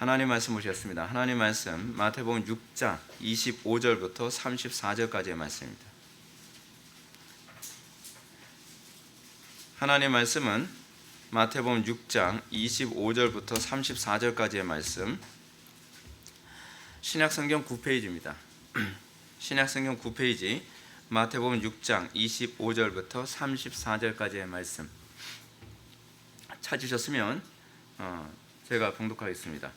하나님 말씀 보셨습니다. 하나님 말씀 마태복음 6장 25절부터 34절까지의 말씀입니다. 하나님 말씀은 마태복음 6장 25절부터 34절까지의 말씀, 신약성경 9페이지입니다. 신약성경 9페이지 마태복음 6장 25절부터 34절까지의 말씀 찾으셨으면 제가 봉독하겠습니다.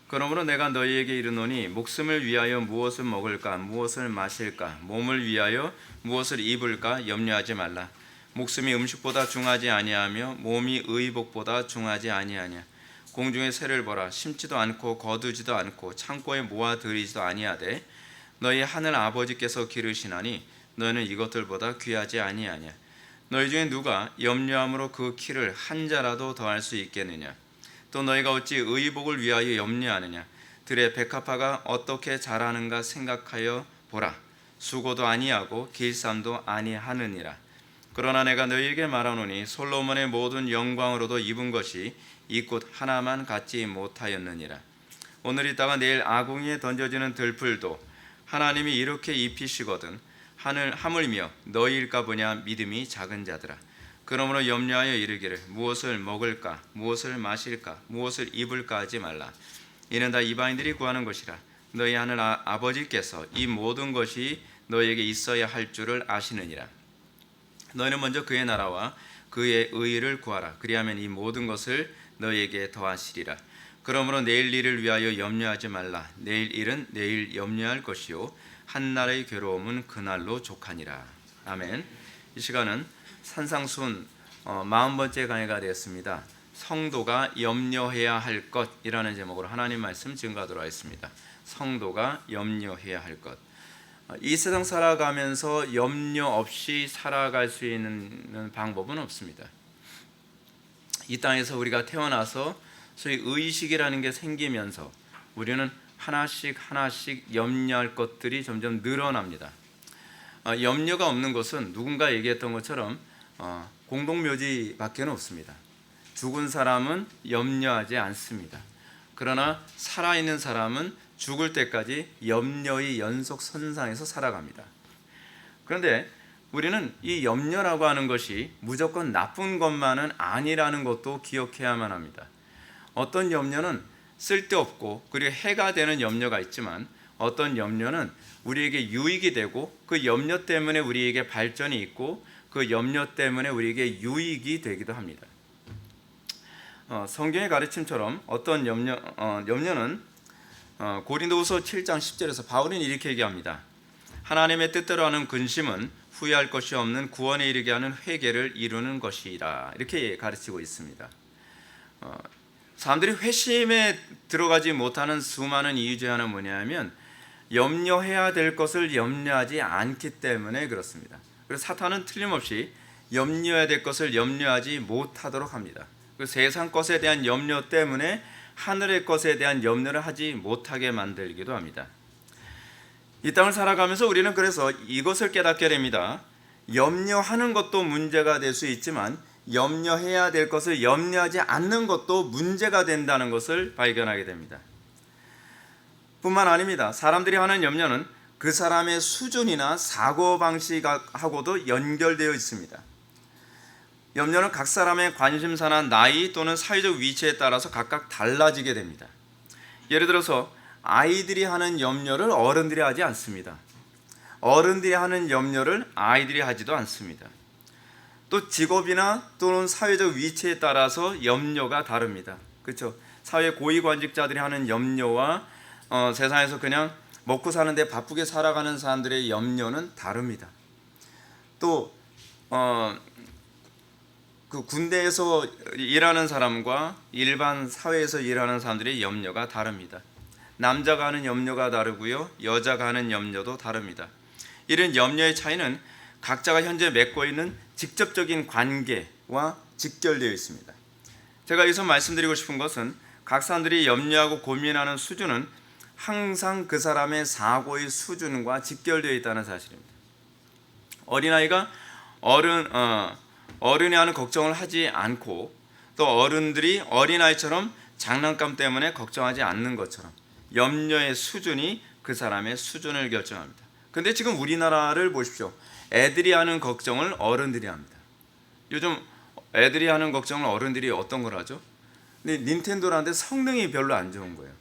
그러므로 내가 너희에게 이르노니 목숨을 위하여 무엇을 먹을까 무엇을 마실까 몸을 위하여 무엇을 입을까 염려하지 말라. 목숨이 음식보다 중하지 아니하며 몸이 의복보다 중하지 아니하냐. 공중의 새를 보라. 심지도 않고 거두지도 않고 창고에 모아들이지도 아니하되 너희 하늘 아버지께서 기르시나니 너희는 이것들보다 귀하지 아니하냐. 너희 중에 누가 염려함으로 그 키를 한 자라도 더할 수 있겠느냐. 또 너희가 어찌 의복을 위하여 염려하느냐. 들의 백합화가 어떻게 자라는가 생각하여 보라. 수고도 아니하고 길쌈도 아니하느니라. 그러나 내가 너희에게 말하노니 솔로몬의 모든 영광으로도 입은 것이 이 꽃 하나만 갖지 못하였느니라. 오늘 있다가 내일 아궁이에 던져지는 들풀도 하나님이 이렇게 입히시거든 하물며 너희일까 보냐. 믿음이 작은 자들아. 그러므로 염려하여 이르기를 무엇을 먹을까 무엇을 마실까 무엇을 입을까 하지 말라. 이는 다 이방인들이 구하는 것이라. 너희 하늘 아버지께서 이 모든 것이 너희에게 있어야 할 줄을 아시느니라. 너희는 먼저 그의 나라와 그의 의를 구하라. 그리하면 이 모든 것을 너희에게 더하시리라. 그러므로 내일 일을 위하여 염려하지 말라. 내일 일은 내일 염려할 것이요 한날의 괴로움은 그날로 족하니라. 아멘. 이 시간은 산상순 40번째 강의가 되었습니다. 성도가 염려해야 할 것이라는 제목으로 하나님 말씀 증거하도록 하겠습니다. 성도가 염려해야 할 것. 이 세상 살아가면서 염려 없이 살아갈 수 있는 방법은 없습니다. 이 땅에서 우리가 태어나서 소위 의식이라는 게 생기면서 우리는 하나씩 염려할 것들이 점점 늘어납니다. 염려가 없는 것은 누군가 얘기했던 것처럼 공동묘지밖에 없습니다. 죽은 사람은 염려하지 않습니다. 그러나 살아있는 사람은 죽을 때까지 염려의 연속선상에서 살아갑니다. 그런데 우리는 이 염려라고 하는 것이 무조건 나쁜 것만은 아니라는 것도 기억해야만 합니다. 어떤 염려는 쓸데없고 그리고 해가 되는 염려가 있지만 어떤 염려는 우리에게 유익이 되고 그 염려 때문에 우리에게 발전이 있고 그 염려 때문에 우리에게 유익이 되기도 합니다. 성경의 가르침처럼 어떤 염려는 고린도후서 7장 10절에서 바울은 이렇게 얘기합니다. 하나님의 뜻대로 하는 근심은 후회할 것이 없는 구원에 이르게 하는 회개를 이루는 것이라. 이렇게 가르치고 있습니다. 사람들이 회심에 들어가지 못하는 수많은 이유 중 하나는 뭐냐면 염려해야 될 것을 염려하지 않기 때문에 그렇습니다. 그래서 사탄은 틀림없이 염려해야 될 것을 염려하지 못하도록 합니다. 그 세상 것에 대한 염려 때문에 하늘의 것에 대한 염려를 하지 못하게 만들기도 합니다. 이 땅을 살아가면서 우리는 그래서 이것을 깨닫게 됩니다. 염려하는 것도 문제가 될 수 있지만 염려해야 될 것을 염려하지 않는 것도 문제가 된다는 것을 발견하게 됩니다. 뿐만 아닙니다. 사람들이 하는 염려는 그 사람의 수준이나 사고방식하고도 연결되어 있습니다. 염려는 각 사람의 관심사나 나이 또는 사회적 위치에 따라서 각각 달라지게 됩니다. 예를 들어서 아이들이 하는 염려를 어른들이 하지 않습니다. 어른들이 하는 염려를 아이들이 하지도 않습니다. 또 직업이나 또는 사회적 위치에 따라서 염려가 다릅니다. 그렇죠? 사회 고위관직자들이 하는 염려와 세상에서 그냥 먹고 사는데 바쁘게 살아가는 사람들의 염려는 다릅니다. 또 그 군대에서 일하는 사람과 일반 사회에서 일하는 사람들의 염려가 다릅니다. 남자가 하는 염려가 다르고요, 여자가 하는 염려도 다릅니다. 이런 염려의 차이는 각자가 현재 맺고 있는 직접적인 관계와 직결되어 있습니다. 제가 여기서 말씀드리고 싶은 것은 각 사람들이 염려하고 고민하는 수준은 항상 그 사람의 사고의 수준과 직결되어 있다는 사실입니다. 어린아이가 어른이 하는 걱정을 하지 않고 또 어른들이 어린아이처럼 장난감 때문에 걱정하지 않는 것처럼 염려의 수준이 그 사람의 수준을 결정합니다. 근데 지금 우리나라를 보십시오. 애들이 하는 걱정을 어른들이 합니다. 요즘 애들이 하는 걱정을 어른들이 어떤 걸 하죠? 근데 닌텐도라는데 성능이 별로 안 좋은 거예요.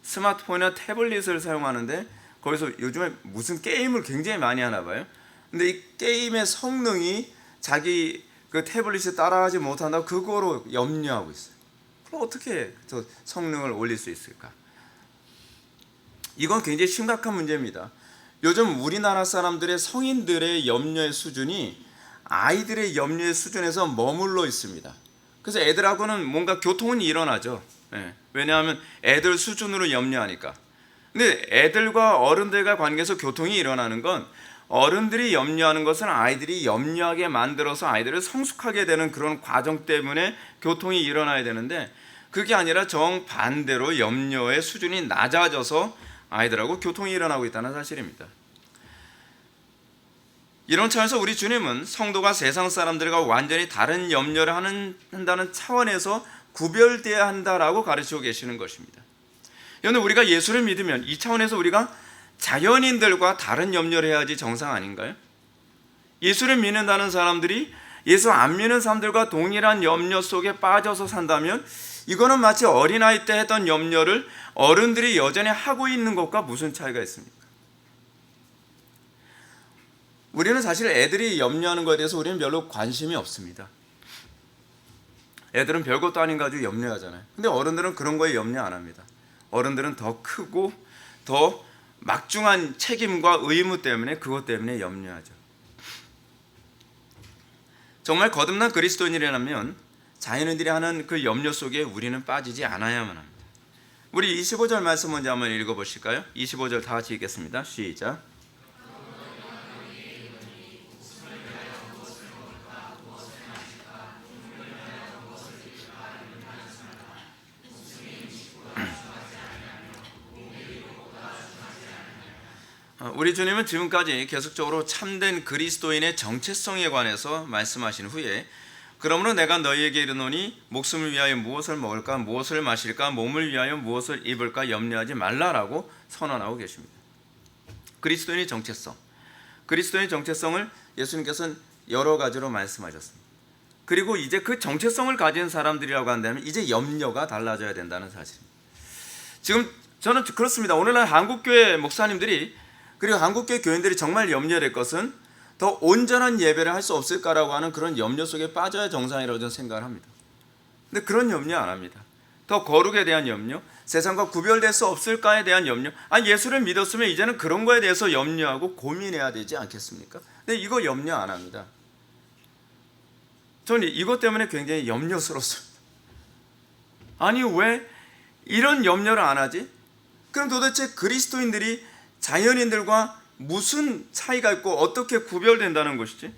스마트폰이나 태블릿을 사용하는데 거기서 요즘에 무슨 게임을 굉장히 많이 하나 봐요. 근데 이 게임의 성능이 자기 그 태블릿에 따라하지 못한다고 그거로 염려하고 있어요. 그럼 어떻게 저 성능을 올릴 수 있을까? 이건 굉장히 심각한 문제입니다. 요즘 우리나라 사람들의 성인들의 염려의 수준이 아이들의 염려의 수준에서 머물러 있습니다. 그래서 애들하고는 뭔가 교통은 일어나죠. 왜냐하면 애들 수준으로 염려하니까. 근데 애들과 어른들과 관계에서 교통이 일어나는 건 어른들이 염려하는 것은 아이들이 염려하게 만들어서 아이들을 성숙하게 되는 그런 과정 때문에 교통이 일어나야 되는데, 그게 아니라 정반대로 염려의 수준이 낮아져서 아이들하고 교통이 일어나고 있다는 사실입니다. 이런 차원에서 우리 주님은 성도가 세상 사람들과 완전히 다른 염려를 한다는 차원에서 구별되어야 한다라고 가르치고 계시는 것입니다. 그런데 우리가 예수를 믿으면 이 차원에서 우리가 자연인들과 다른 염려를 해야지 정상 아닌가요? 예수를 믿는다는 사람들이 예수 안 믿는 사람들과 동일한 염려 속에 빠져서 산다면 이거는 마치 어린아이 때 했던 염려를 어른들이 여전히 하고 있는 것과 무슨 차이가 있습니까? 우리는 사실 애들이 염려하는 것에 대해서 우리는 별로 관심이 없습니다. 애들은 별것도 아닌 거 가지고 염려하잖아요. 근데 어른들은 그런 거에 염려 안 합니다. 어른들은 더 크고 더 막중한 책임과 의무 때문에 그것 때문에 염려하죠. 정말 거듭난 그리스도인이라면 자연인들이 하는 그 염려 속에 우리는 빠지지 않아야만 합니다. 우리 25절 말씀 먼저 한번 읽어보실까요? 25절 다 같이 읽겠습니다. 시작. 우리 주님은 지금까지 계속적으로 참된 그리스도인의 정체성에 관해서 말씀하신 후에, 그러므로 내가 너희에게 이르노니 목숨을 위하여 무엇을 먹을까 무엇을 마실까 몸을 위하여 무엇을 입을까 염려하지 말라라고 선언하고 계십니다. 그리스도인의 정체성, 그리스도인의 정체성을 예수님께서는 여러 가지로 말씀하셨습니다. 그리고 이제 그 정체성을 가진 사람들이라고 한다면 이제 염려가 달라져야 된다는 사실입니다. 지금 저는 그렇습니다. 오늘날 한국교회 목사님들이 그리고 한국교회 교인들이 정말 염려될 것은 더 온전한 예배를 할 수 없을까라고 하는 그런 염려 속에 빠져야 정상이라고 저는 생각을 합니다. 근데 그런 염려 안 합니다. 더 거룩에 대한 염려, 세상과 구별될 수 없을까에 대한 염려. 예수를 믿었으면 이제는 그런 거에 대해서 염려하고 고민해야 되지 않겠습니까? 근데 이거 염려 안 합니다. 저는 이것 때문에 굉장히 염려스럽습니다. 아니 왜 이런 염려를 안 하지? 그럼 도대체 그리스도인들이 자연인들과 무슨 차이가 있고 어떻게 구별된다는 것이지?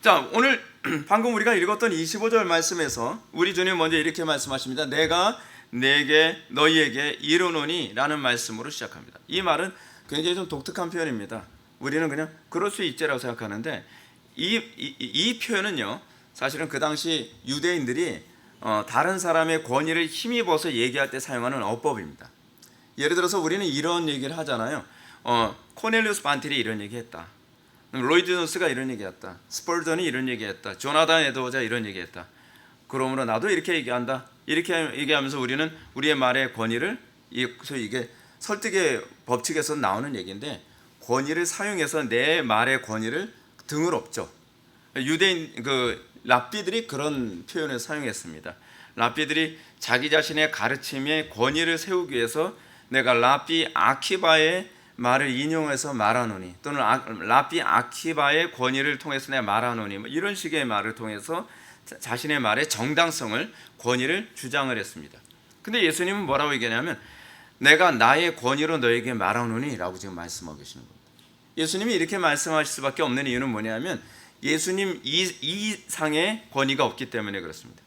자, 오늘 방금 우리가 읽었던 25절 말씀에서 우리 주님 먼저 이렇게 말씀하십니다. 내가 내게 너희에게 이르노니 라는 말씀으로 시작합니다. 이 말은 굉장히 좀 독특한 표현입니다. 우리는 그냥 그럴 수 있지라고 생각하는데 이 표현은요, 사실은 그 당시 유대인들이 다른 사람의 권위를 힘입어서 얘기할 때 사용하는 어법입니다. 예를 들어서 우리는 이런 얘기를 하잖아요. 코넬리우스 반틸이 이런 얘기했다. 로이드 존스가 이런 얘기했다. 스펄전이 이런 얘기했다. 조나단 에드워즈가 이런 얘기했다. 그러므로 나도 이렇게 얘기한다. 이렇게 얘기하면서 우리는 우리의 말의 권위를, 이게 설득의 법칙에서 나오는 얘기인데, 권위를 사용해서 내 말의 권위를 등을 업죠. 유대인 랍비들이 그런 표현을 사용했습니다. 랍비들이 자기 자신의 가르침에 권위를 세우기 위해서 내가 랍비 아키바의 말을 인용해서 말하노니, 또는 랍비 아키바의 권위를 통해서 내가 말하노니, 이런 식의 말을 통해서 자신의 말의 정당성을, 권위를 주장을 했습니다. 근데 예수님은 뭐라고 얘기하냐면 내가 나의 권위로 너에게 말하노니 라고 지금 말씀하고 계시는 겁니다. 예수님이 이렇게 말씀하실 수밖에 없는 이유는 뭐냐면 예수님 이상의 권위가 없기 때문에 그렇습니다.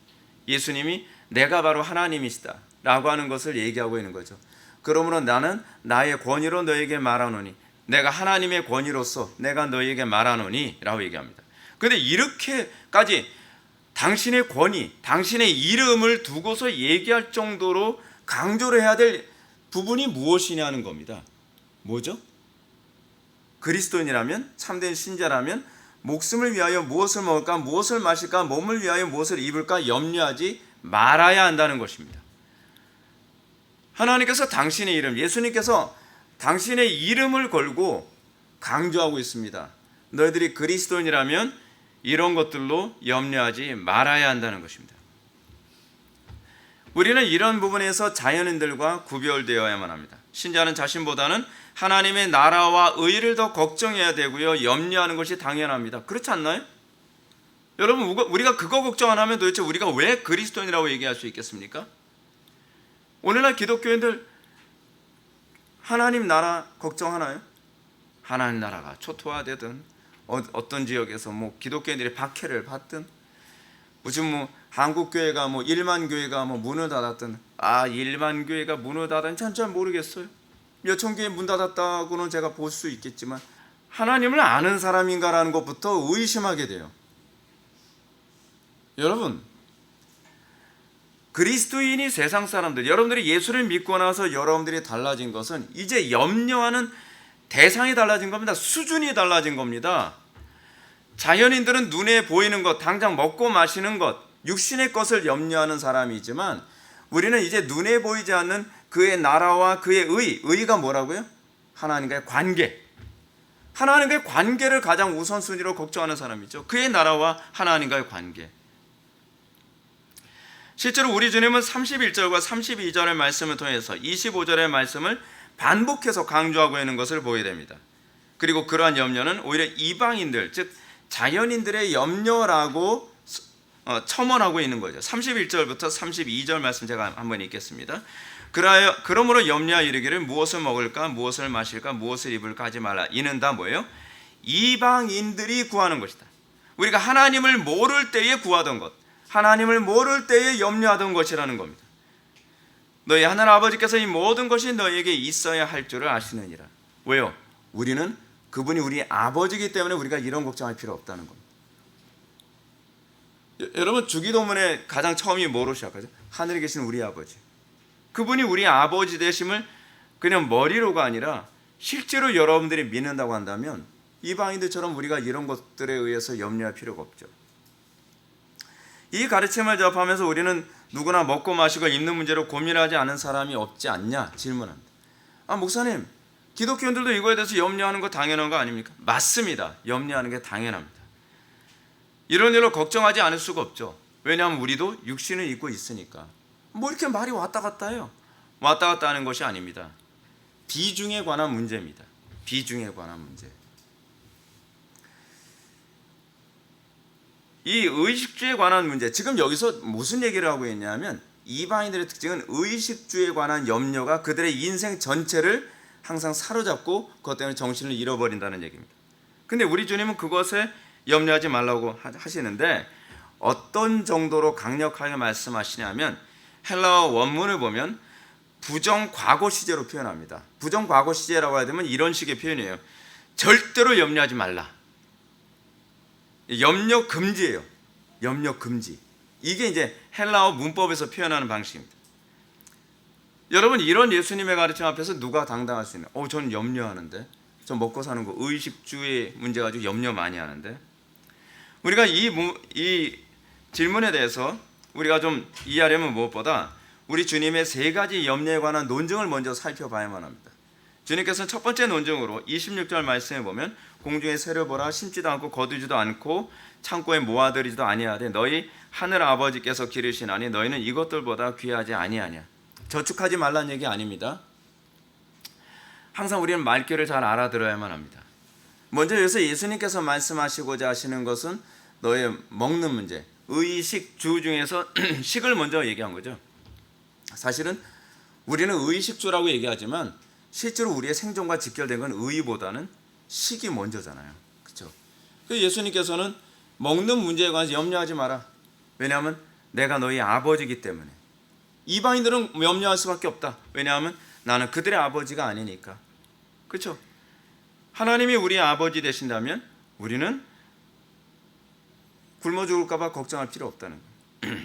예수님이 내가 바로 하나님이시다 라고 하는 것을 얘기하고 있는 거죠. 그러므로 나는 나의 권위로 너에게 말하노니, 내가 하나님의 권위로서 내가 너에게 말하노니 라고 얘기합니다. 그런데 이렇게까지 당신의 권위, 당신의 이름을 두고서 얘기할 정도로 강조를 해야 될 부분이 무엇이냐는 겁니다. 뭐죠? 그리스도인이라면, 참된 신자라면 목숨을 위하여 무엇을 먹을까, 무엇을 마실까, 몸을 위하여 무엇을 입을까 염려하지 말아야 한다는 것입니다. 하나님께서 당신의 이름, 예수님께서 당신의 이름을 걸고 강조하고 있습니다. 너희들이 그리스도인이라면 이런 것들로 염려하지 말아야 한다는 것입니다. 우리는 이런 부분에서 자연인들과 구별되어야만 합니다. 신자는 자신보다는 하나님의 나라와 의를 더 걱정해야 되고요, 염려하는 것이 당연합니다. 그렇지 않나요? 여러분, 우리가 그거 걱정 안 하면 도대체 우리가 왜 그리스도인이라고 얘기할 수 있겠습니까? 오늘날 기독교인들 하나님 나라 걱정하나요? 하나님 나라가 초토화되든 어떤 지역에서 기독교인들이 박해를 받든, 무슨 한국 교회가 1만 교회가 문을 닫았든, 1만 교회가 문을 닫았는지 잘 모르겠어요. 몇천 교회 문 닫았다고는 제가 볼 수 있겠지만 하나님을 아는 사람인가라는 것부터 의심하게 돼요. 여러분, 그리스도인이 세상 사람들, 여러분들이 예수를 믿고 나서 여러분들이 달라진 것은 이제 염려하는 대상이 달라진 겁니다. 수준이 달라진 겁니다. 자연인들은 눈에 보이는 것, 당장 먹고 마시는 것, 육신의 것을 염려하는 사람이지만 우리는 이제 눈에 보이지 않는 그의 나라와 그의 의가 뭐라고요? 하나님과의 관계. 하나님과의 관계를 가장 우선순위로 걱정하는 사람이죠. 그의 나라와 하나님과의 관계. 실제로 우리 주님은 31절과 32절의 말씀을 통해서 25절의 말씀을 반복해서 강조하고 있는 것을 보게 됩니다. 그리고 그러한 염려는 오히려 이방인들, 즉 자연인들의 염려라고 첨언하고 있는 거죠. 31절부터 32절 말씀 제가 한번 읽겠습니다. 그러므로 염려하여 이르기를 무엇을 먹을까, 무엇을 마실까, 무엇을 입을까 하지 말라. 이는 다 뭐예요? 이방인들이 구하는 것이다. 우리가 하나님을 모를 때에 구하던 것, 하나님을 모를 때에 염려하던 것이라는 겁니다. 너희 하늘 아버지께서 이 모든 것이 너희에게 있어야 할 줄을 아시느니라. 왜요? 우리는 그분이 우리 아버지이기 때문에 우리가 이런 걱정할 필요 없다는 겁니다. 여러분, 주기도문의 가장 처음이 뭐로 시작하죠? 하늘에 계신 우리 아버지. 그분이 우리 아버지 되심을 그냥 머리로가 아니라 실제로 여러분들이 믿는다고 한다면 이방인들처럼 우리가 이런 것들에 의해서 염려할 필요가 없죠. 이 가르침을 접하면서 우리는 누구나 먹고 마시고 입는 문제로 고민하지 않은 사람이 없지 않냐 질문합니다. 목사님, 기독교인들도 이거에 대해서 염려하는 거 당연한 거 아닙니까? 맞습니다. 염려하는 게 당연합니다. 이런 일로 걱정하지 않을 수가 없죠. 왜냐하면 우리도 육신을 입고 있으니까. 이렇게 말이 왔다 갔다 해요. 왔다 갔다 하는 것이 아닙니다. 비중에 관한 문제입니다. 비중에 관한 문제. 이 의식주에 관한 문제, 지금 여기서 무슨 얘기를 하고 있냐면 이방인들의 특징은 의식주에 관한 염려가 그들의 인생 전체를 항상 사로잡고 그것 때문에 정신을 잃어버린다는 얘기입니다. 근데 우리 주님은 그것에 염려하지 말라고 하시는데 어떤 정도로 강력하게 말씀하시냐면 헬라어 원문을 보면 부정과거 시제로 표현합니다. 부정과거 시제라고 해야 되면 이런 식의 표현이에요. 절대로 염려하지 말라. 염려 금지예요. 염려 금지. 이게 이제 헬라어 문법에서 표현하는 방식입니다. 여러분, 이런 예수님의 가르침 앞에서 누가 당당할 수 있나요? 저는 염려하는데, 저 먹고 사는 거 의식주의 문제 가지고 염려 많이 하는데. 우리가 이 질문에 대해서 우리가 좀 이해하려면 무엇보다 우리 주님의 세 가지 염려에 관한 논증을 먼저 살펴봐야만 합니다. 주님께서는 첫 번째 논증으로 26절 말씀에 보면 공중에 새를 보라, 심지도 않고 거두지도 않고 창고에 모아들이지도 아니하되 너희 하늘 아버지께서 기르시나니 너희는 이것들보다 귀하지 아니하냐. 저축하지 말라는 얘기 아닙니다. 항상 우리는 말귀를 잘 알아들어야만 합니다. 먼저 여기서 예수님께서 말씀하시고자 하시는 것은 너의 먹는 문제, 의식주 중에서 식을 먼저 얘기한 거죠. 사실은 우리는 의식주라고 얘기하지만 실제로 우리의 생존과 직결된 건 의보다는 식이 먼저잖아요. 그렇죠? 예수님께서는 먹는 문제에 관해서 염려하지 마라. 왜냐하면 내가 너희 아버지이기 때문에. 이방인들은 염려할 수밖에 없다. 왜냐하면 나는 그들의 아버지가 아니니까. 그렇죠? 하나님이 우리의 아버지 되신다면 우리는 굶어 죽을까 봐 걱정할 필요 없다는 거예요.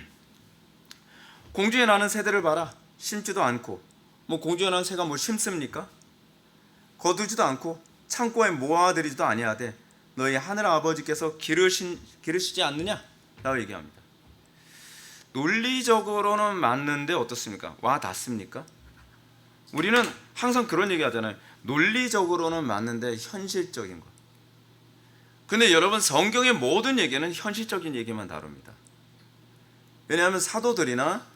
공중에 나는 새들을 봐라. 심지도 않고, 뭐 공중에 나는 새가 뭐 심습니까? 거두지도 않고 창고에 모아들이지도 아니하되 너희 하늘 아버지께서 기르시지 않느냐? 라고 얘기합니다. 논리적으로는 맞는데 어떻습니까? 와 닿습니까? 우리는 항상 그런 얘기 하잖아요. 논리적으로는 맞는데 현실적인 것. 근데 여러분, 성경의 모든 얘기는 현실적인 얘기만 다룹니다. 왜냐하면 사도들이나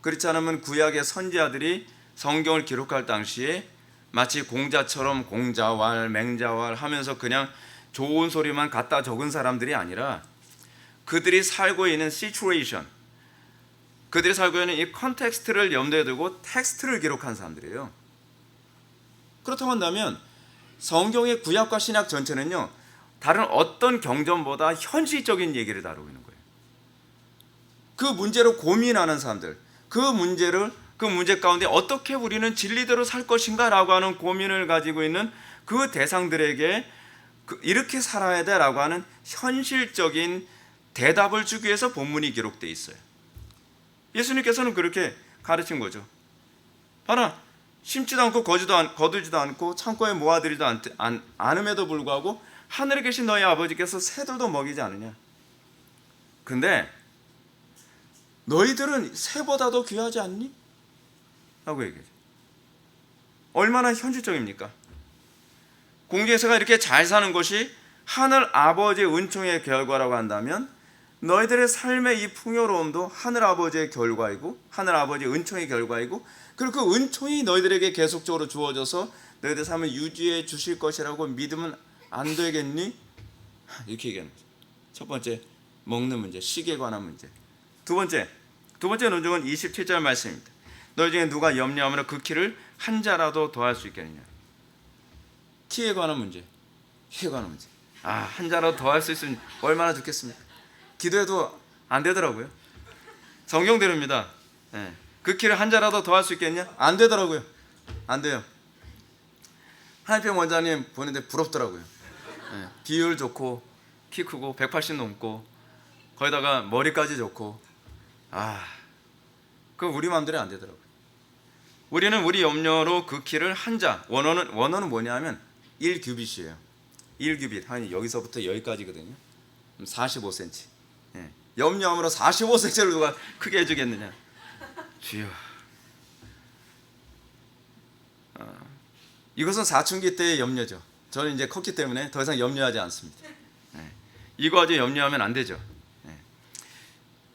그렇지 않으면 구약의 선지자들이 성경을 기록할 당시에 마치 공자처럼 공자왈 맹자왈 하면서 그냥 좋은 소리만 갖다 적은 사람들이 아니라 그들이 살고 있는 시츄에이션, 그들이 살고 있는 이 컨텍스트를 염두에 두고 텍스트를 기록한 사람들이에요. 그렇다고 한다면 성경의 구약과 신약 전체는요, 다른 어떤 경전보다 현실적인 얘기를 다루고 있는 거예요. 그 문제로 고민하는 사람들, 그 문제 가운데 어떻게 우리는 진리대로 살 것인가 라고 하는 고민을 가지고 있는 그 대상들에게 이렇게 살아야 돼 라고 하는 현실적인 대답을 주기 위해서 본문이 기록되어 있어요. 예수님께서는 그렇게 가르친 거죠. 봐라, 심지도 않고 거두지도 않고 창고에 모아들이지도 않음에도 불구하고 하늘에 계신 너희 아버지께서 새들도 먹이지 않느냐. 근데 너희들은 새보다도 귀하지 않니? 라고 얘기해요. 얼마나 현실적입니까? 공중의 새가 이렇게 잘 사는 것이 하늘 아버지의 은총의 결과라고 한다면 너희들의 삶의 이 풍요로움도 하늘 아버지의 결과이고 하늘 아버지의 은총의 결과이고, 그리고 그 은총이 너희들에게 계속적으로 주어져서 너희들 삶을 유지해 주실 것이라고 믿으면 안 되겠니? 이렇게 얘기하는 거죠. 첫 번째, 먹는 문제, 식에 관한 문제. 두 번째 논증은 27절 말씀입니다. 너희 중에 누가 염려하면 그 키를 한 자라도 더할 수 있겠느냐. 키에 관한 문제. 한 자라도 더할 수 있으면 얼마나 좋겠습니까? 기도해도 안 되더라고요. 성경대로입니다. 그 키를 한 자라도 더할 수 있겠냐? 안 되더라고요. 안 돼요. 하나님 원장님 보는데 부럽더라고요. 비율 좋고 키 크고 180 넘고 거기다가 머리까지 좋고, 그 우리 마음대로 안 되더라고요. 우리는 우리 염려로 그 키를 한 자, 원어는 뭐냐면 1규빗이에요. 1규빗, 한 여기서부터 여기까지거든요. 45cm. 염려함으로 45cm를 누가 크게 해주겠느냐. 주여. 이것은 사춘기 때의 염려죠. 저는 이제 컸기 때문에 더 이상 염려하지 않습니다. 이거 가지고 염려하면 안 되죠.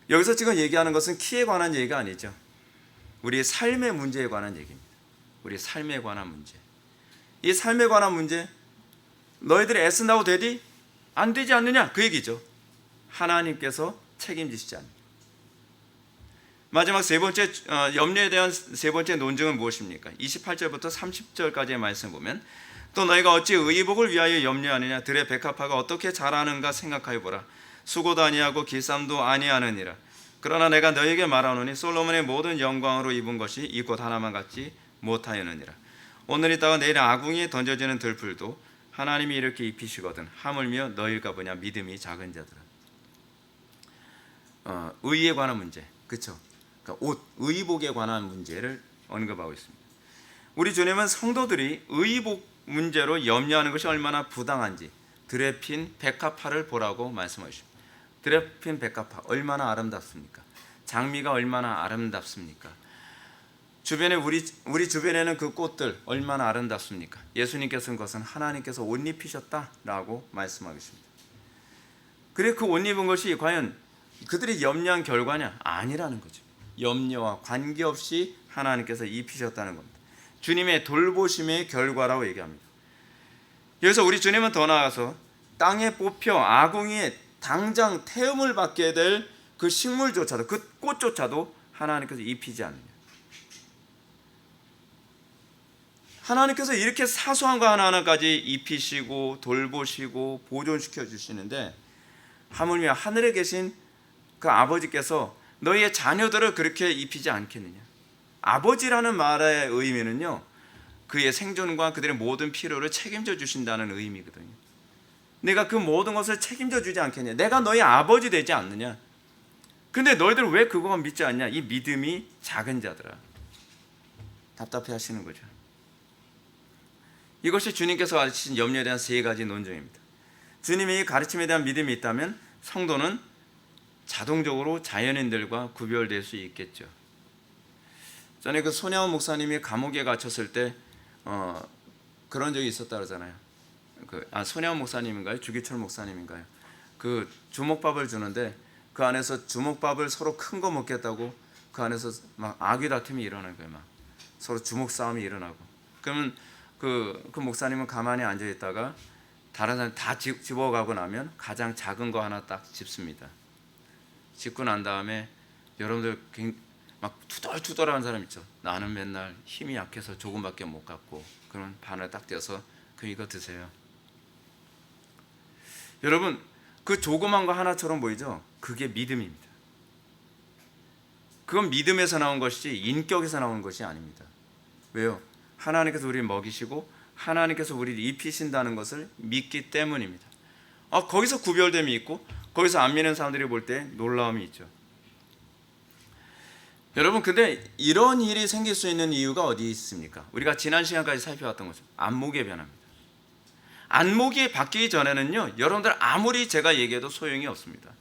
여기서 지금 얘기하는 것은 키에 관한 얘기가 아니죠. 우리의 삶의 문제에 관한 얘기입니다. 우리의 삶에 관한 문제. 이 삶에 관한 문제, 너희들이 애쓴다고 되디? 안 되지 않느냐? 그 얘기죠. 하나님께서 책임지시지 않느냐. 마지막 세 번째, 염려에 대한 세 번째 논증은 무엇입니까? 28절부터 30절까지의 말씀 보면, 또 너희가 어찌 의복을 위하여 염려하느냐. 들의 백합화가 어떻게 자라는가 생각하여 보라. 수고도 아니하고 길쌈도 아니하느니라. 그러나 내가 너희에게 말하노니 솔로몬의 모든 영광으로 입은 것이 이 꽃 하나만 같지 못하였느니라. 오늘 있다가 내일 아궁이에 던져지는 들풀도 하나님이 이렇게 입히시거든 하물며 너희가 뭐냐, 믿음이 작은 자들아. 의에 관한 문제, 그렇죠? 그러니까 옷, 의복에 관한 문제를 언급하고 있습니다. 우리 주님은 성도들이 의복 문제로 염려하는 것이 얼마나 부당한지 들에 핀 백합화를 보라고 말씀하십니다. 들에 핀 백합화 얼마나 아름답습니까? 장미가 얼마나 아름답습니까? 주변에 우리 주변에는 그 꽃들 얼마나 아름답습니까? 예수님께서 쓴 것은 하나님께서 옷 입히셨다라고 말씀하겠습니다. 그래, 그 옷 입은 것이 과연 그들이 염려한 결과냐? 아니라는 거죠. 염려와 관계없이 하나님께서 입히셨다는 겁니다. 주님의 돌보심의 결과라고 얘기합니다. 여기서 우리 주님은 더 나아가서 땅에 뽑혀 아궁이에 당장 태움을 받게 될 그 식물조차도, 그 꽃조차도 하나님께서 입히지 않느냐. 하나님께서 이렇게 사소한 거 하나하나까지 입히시고 돌보시고 보존시켜 주시는데, 하물며 하늘에 계신 그 아버지께서 너희의 자녀들을 그렇게 입히지 않겠느냐. 아버지라는 말의 의미는요, 그의 생존과 그들의 모든 필요를 책임져 주신다는 의미거든요. 내가 그 모든 것을 책임져 주지 않겠냐? 내가 너희 아버지 되지 않느냐? 근데 너희들 왜 그거만 믿지 않냐? 이 믿음이 작은 자들아. 답답해 하시는 거죠. 이것이 주님께서 가르치신 염려에 대한 세 가지 논증입니다. 주님의 이 가르침에 대한 믿음이 있다면 성도는 자동적으로 자연인들과 구별될 수 있겠죠. 전에 그 손혜원 목사님이 감옥에 갇혔을 때 그런 적이 있었다 그러잖아요. 손혜원 목사님인가요? 주기철 목사님인가요? 그 주먹밥을 주는데 그 안에서 주먹밥을 서로 큰 거 먹겠다고 그 안에서 막 악의 다툼이 일어나는 거예요. 막 서로 주먹 싸움이 일어나고. 그러면 그 목사님은 가만히 앉아 있다가 다른 사람 다 집어가고 나면 가장 작은 거 하나 딱 집습니다. 집고 난 다음에 여러분들 막 투덜투덜하는 사람 있죠. 나는 맨날 힘이 약해서 조금밖에 못 갖고, 그러면 반을 딱 떼어서 이거 드세요. 여러분, 그 조그만 거 하나처럼 보이죠? 그게 믿음입니다. 그건 믿음에서 나온 것이지 인격에서 나온 것이 아닙니다. 왜요? 하나님께서 우리를 먹이시고 하나님께서 우리를 입히신다는 것을 믿기 때문입니다. 거기서 구별됨이 있고 거기서 안 믿는 사람들이 볼 때 놀라움이 있죠. 여러분, 근데 이런 일이 생길 수 있는 이유가 어디 있습니까? 우리가 지난 시간까지 살펴왔던 거죠. 안목의 변화입니다. 안목이 바뀌기 전에는요, 여러분들 아무리 제가 얘기해도 소용이 없습니다.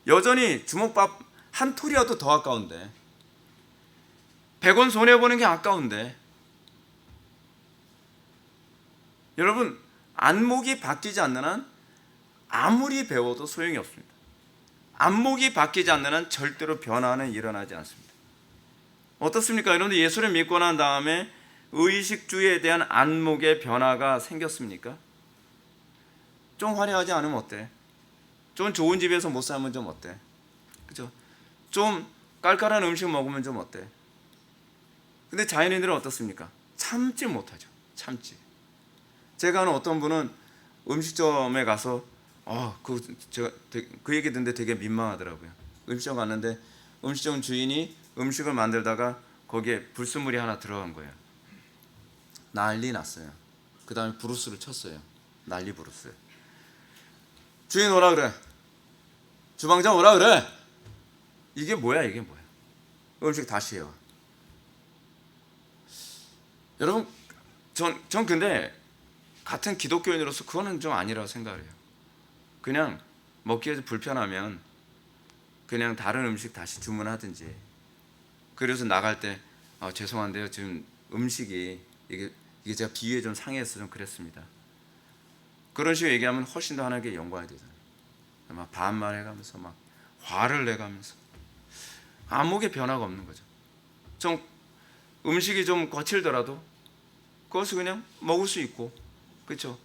여전히 주먹밥 한 톨이라도 더 아까운데, 100원 손해보는 게 아까운데, 여러분, 안목이 바뀌지 않는 한 아무리 배워도 소용이 없습니다. 안목이 바뀌지 않는 한 절대로 변화는 일어나지 않습니다. 어떻습니까? 여러분들 예수를 믿고 난 다음에 의식주의에 대한 안목의 변화가 생겼습니까? 좀 화려하지 않으면 어때? 좀 좋은 집에서 못 살면 좀 어때? 그죠? 좀 깔깔한 음식 먹으면 좀 어때? 근데 자연인들은 어떻습니까? 참지 못하죠. 참지. 제가 아는 어떤 분은 음식점에 가서 제가 그 얘기 듣는데 되게 민망하더라고요. 음식점 갔는데 음식점 주인이 음식을 만들다가 거기에 불순물이 하나 들어간 거예요. 난리 났어요. 그 다음에 브루스를 쳤어요. 난리 브루스. 주인 오라 그래. 주방장 오라 그래. 이게 뭐야? 음식 다시 해요. 여러분, 전 근데 같은 기독교인으로서 그거는 좀 아니라고 생각을 해요. 그냥 먹기에 불편하면 그냥 다른 음식 다시 주문하든지. 그래서 나갈 때 죄송한데요, 지금 음식이 이게 제가 비위에 좀 상해서 좀 그랬습니다. 그런 식으로 얘기하면 훨씬 더 하나님께 영광이 되잖아요. 막 반말해가면서 막 화를 내가면서 안목의 변화가 없는 거죠. 좀 음식이 좀 거칠더라도 그것을 그냥 먹을 수 있고, 그렇죠?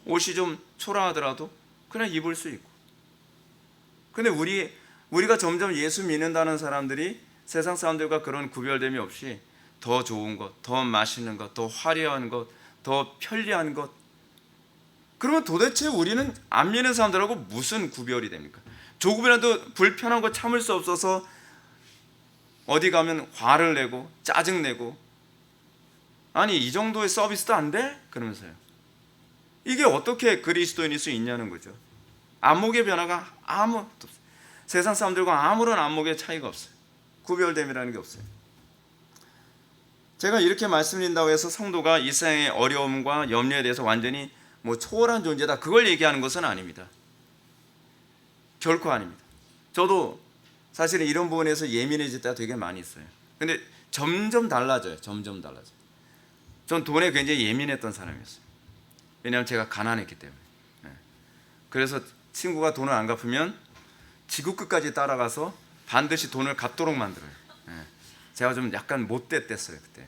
옷이 좀 초라하더라도 그냥 입을 수 있고. 근데 우리가 점점 예수 믿는다는 사람들이 세상 사람들과 그런 구별됨이 없이 더 좋은 것, 더 맛있는 것, 더 화려한 것, 더 편리한 것. 그러면 도대체 우리는 안 믿는 사람들하고 무슨 구별이 됩니까? 조금이라도 불편한 거 참을 수 없어서 어디 가면 화를 내고 짜증내고, 아니 이 정도의 서비스도 안 돼? 그러면서요. 이게 어떻게 그리스도인일 수 있냐는 거죠. 안목의 변화가 아무것도 없어요. 세상 사람들과 아무런 안목의 차이가 없어요. 구별됨이라는 게 없어요. 제가 이렇게 말씀드린다고 해서 성도가 이 세상의 어려움과 염려에 대해서 완전히 초월한 존재다, 그걸 얘기하는 것은 아닙니다. 결코 아닙니다. 저도 사실은 이런 부분에서 예민해질 때가 되게 많이 있어요. 근데 점점 달라져요. 전 돈에 굉장히 예민했던 사람이었어요. 왜냐하면 제가 가난했기 때문에. 그래서 친구가 돈을 안 갚으면 지구 끝까지 따라가서 반드시 돈을 갚도록 만들어요. 제가 좀 약간 못됐댔어요 그때.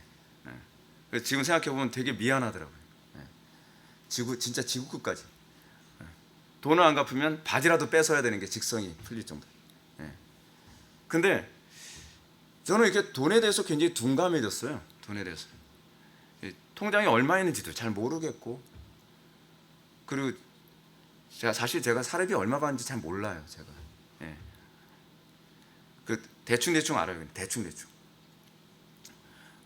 그래서 지금 생각해보면 되게 미안하더라고요. 진짜 지구 끝까지. 돈을 안 갚으면 바지라도 뺏어야 되는 게 직성이 풀릴 정도. 근데 저는 이렇게 돈에 대해서 굉장히 둔감해졌어요. 돈에 대해서. 통장에 얼마 있는지도 잘 모르겠고, 그리고 제가 사례비 얼마 받는지 잘 몰라요. 제가. 그 대충 알아요. 대충.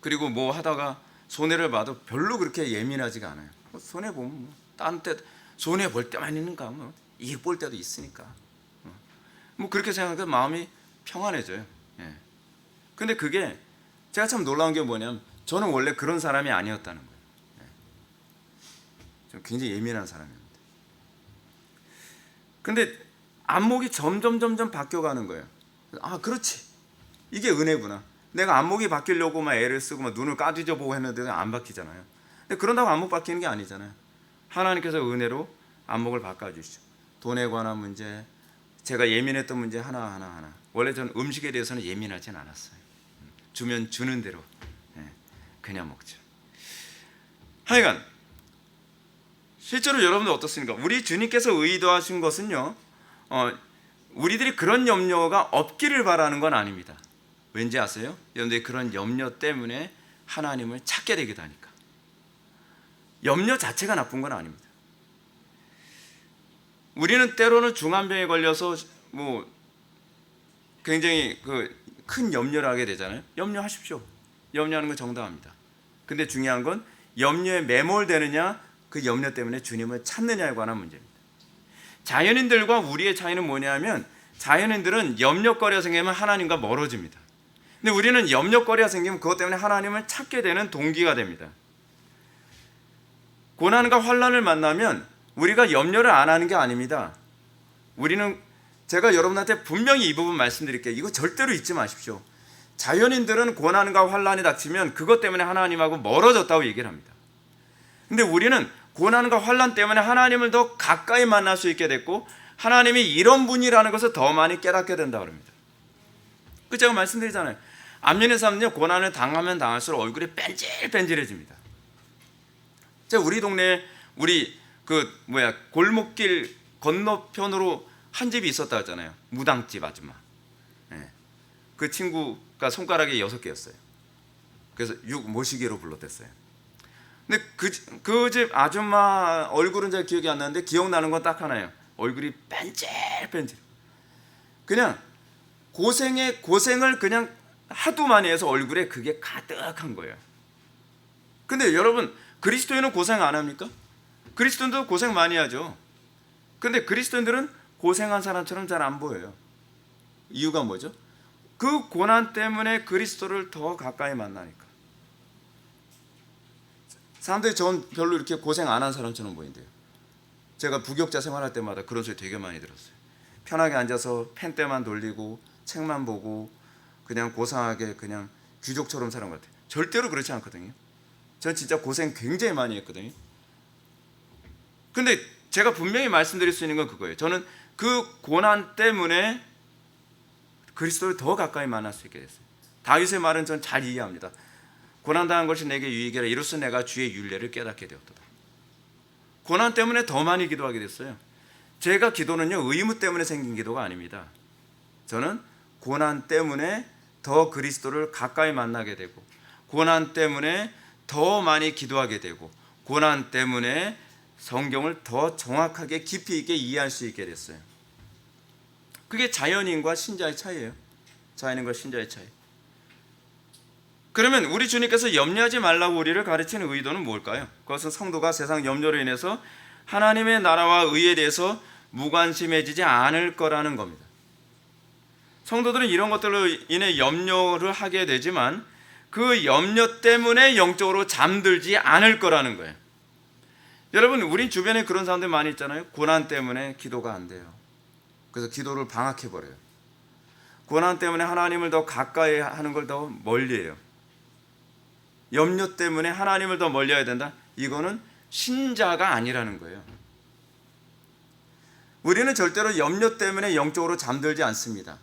그리고 뭐 하다가 손해를 봐도 별로 그렇게 예민하지가 않아요. 손해 보면 딴 때 손해 볼 때만 있는가? 뭐 이익 볼 때도 있으니까. 뭐 그렇게 생각하면 마음이 평안해져요. 예. 근데 그게 제가 참 놀라운 게 뭐냐면 저는 원래 그런 사람이 아니었다는 거예요. 예. 좀 굉장히 예민한 사람이었는데. 근데 안목이 점점 바뀌어가는 거예요. 아, 그렇지. 이게 은혜구나. 내가 안목이 바뀌려고 막 애를 쓰고 막 눈을 까뒤져 보고 했는데 안 바뀌잖아요. 근데 그런다고 안목 바뀌는 게 아니잖아요. 하나님께서 은혜로 안목을 바꿔주시죠. 돈에 관한 문제, 제가 예민했던 문제 하나. 원래 저는 음식에 대해서는 예민하진 않았어요. 주면 주는 대로 그냥 먹죠. 하여간 실제로 여러분들 어떻습니까? 우리 주님께서 의도하신 것은요, 우리들이 그런 염려가 없기를 바라는 건 아닙니다. 왠지 아세요? 여러분들이 그런 염려 때문에 하나님을 찾게 되기도 하니까. 염려 자체가 나쁜 건 아닙니다. 우리는 때로는 중환병에 걸려서 뭐 굉장히 큰 염려를 하게 되잖아요. 염려하십시오. 염려하는 건 정당합니다. 근데 중요한 건 염려에 매몰되느냐, 그 염려 때문에 주님을 찾느냐에 관한 문제입니다. 자연인들과 우리의 차이는 뭐냐면 자연인들은 염려거리가 생기면 하나님과 멀어집니다. 근데 우리는 염려거리가 생기면 그것 때문에 하나님을 찾게 되는 동기가 됩니다. 고난과 환난을 만나면 우리가 염려를 안 하는 게 아닙니다. 우리는 제가 여러분한테 분명히 이 부분 말씀드릴게요. 이거 절대로 잊지 마십시오. 자연인들은 고난과 환난이 닥치면 그것 때문에 하나님하고 멀어졌다고 얘기를 합니다. 근데 우리는 고난과 환난 때문에 하나님을 더 가까이 만날 수 있게 됐고 하나님이 이런 분이라는 것을 더 많이 깨닫게 된다고 합니다. 그 제가 말씀드리잖아요. 암연의 사람은요, 고난을 당하면 당할수록 얼굴이 뺀질뺀질해집니다. 제가 우리 동네에 골목길 건너편으로 한 집이 있었다 했잖아요. 무당집 아줌마. 그 친구가 손가락이 6개였어요. 그래서 6 모시기로 불렀댔어요. 근데 그 집 아줌마 얼굴은 잘 기억이 안 나는데 기억나는 건 딱 하나예요. 얼굴이 뺀질뺀질. 그냥 고생을 그냥 하도 많이 해서 얼굴에 그게 가득한 거예요. 근데 여러분, 그리스도인은 고생 안 합니까? 그리스도인도 고생 많이 하죠. 근데 그리스도인들은 고생한 사람처럼 잘 안 보여요. 이유가 뭐죠? 그 고난 때문에 그리스도를 더 가까이 만나니까. 사람들이 전 별로 이렇게 고생 안 한 사람처럼 보인대요. 제가 부교육자 생활할 때마다 그런 소리 되게 많이 들었어요. 편하게 앉아서 펜대만 돌리고 책만 보고 그냥 고상하게 그냥 귀족처럼 사는 것 같아요. 절대로 그렇지 않거든요. 전 진짜 고생 굉장히 많이 했거든요. 근데 제가 분명히 말씀드릴 수 있는 건 그거예요. 저는 그 고난 때문에 그리스도를 더 가까이 만날 수 있게 됐어요. 다윗의 말은 전 잘 이해합니다. 고난당한 것이 내게 유익이라 이로써 내가 주의 율례를 깨닫게 되었도다. 고난 때문에 더 많이 기도하게 됐어요. 제가 기도는요, 의무 때문에 생긴 기도가 아닙니다. 저는 고난 때문에 더 그리스도를 가까이 만나게 되고 고난 때문에 더 많이 기도하게 되고 고난 때문에 성경을 더 정확하게 깊이 있게 이해할 수 있게 됐어요. 그게 자연인과 신자의 차이예요. 자연인과 신자의 차이. 그러면 우리 주님께서 염려하지 말라고 우리를 가르치는 의도는 뭘까요? 그것은 성도가 세상 염려로 인해서 하나님의 나라와 의에 대해서 무관심해지지 않을 거라는 겁니다. 성도들은 이런 것들로 인해 염려를 하게 되지만 그 염려 때문에 영적으로 잠들지 않을 거라는 거예요. 여러분, 우리 주변에 그런 사람들 많이 있잖아요. 고난 때문에 기도가 안 돼요. 그래서 기도를 방학해버려요. 고난 때문에 하나님을 더 가까이 하는 걸 더 멀리해요. 염려 때문에 하나님을 더 멀리 해야 된다? 이거는 신자가 아니라는 거예요. 우리는 절대로 염려 때문에 영적으로 잠들지 않습니다.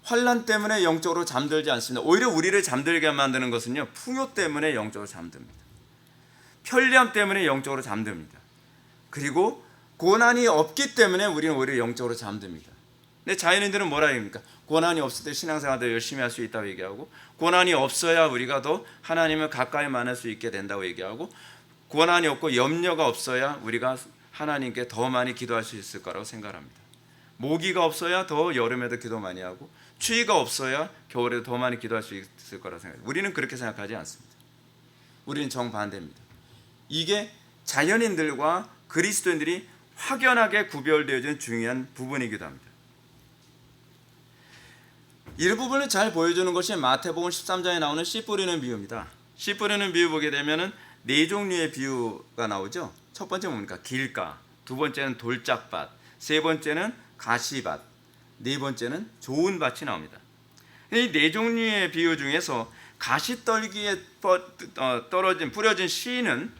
환난 때문에 영적으로 잠들지 않습니다. 오히려 우리를 잠들게 만드는 것은요, 풍요 때문에 영적으로 잠듭니다. 편리함 때문에 영적으로 잠듭니다. 그리고 고난이 없기 때문에 우리는 오히려 영적으로 잠듭니다. 근데 자연인들은 뭐라 합니까? 고난이 없을 때 신앙생활도 열심히 할 수 있다고 얘기하고, 고난이 없어야 우리가 더 하나님을 가까이 만날 수 있게 된다고 얘기하고, 고난이 없고 염려가 없어야 우리가 하나님께 더 많이 기도할 수 있을 거라고 생각합니다. 모기가 없어야 더 여름에도 기도 많이 하고, 추위가 없어야 겨울에도 더 많이 기도할 수 있을 거라고 생각합니다. 우리는 그렇게 생각하지 않습니다. 우리는 정반대입니다. 이게 자연인들과 그리스도인들이 확연하게 구별되어진 중요한 부분이기도 합니다. 이 부분을 잘 보여주는 것이 마태복음 13장에 나오는 씨 뿌리는 비유입니다. 씨 뿌리는 비유 보게 되면은 네 종류의 비유가 나오죠. 첫 번째 뭡니까? 길가, 두 번째는 돌짝밭, 세 번째는 가시밭, 네 번째는 좋은 밭이 나옵니다. 이 네 종류의 비유 중에서 가시떨기에 뿌려진 씨는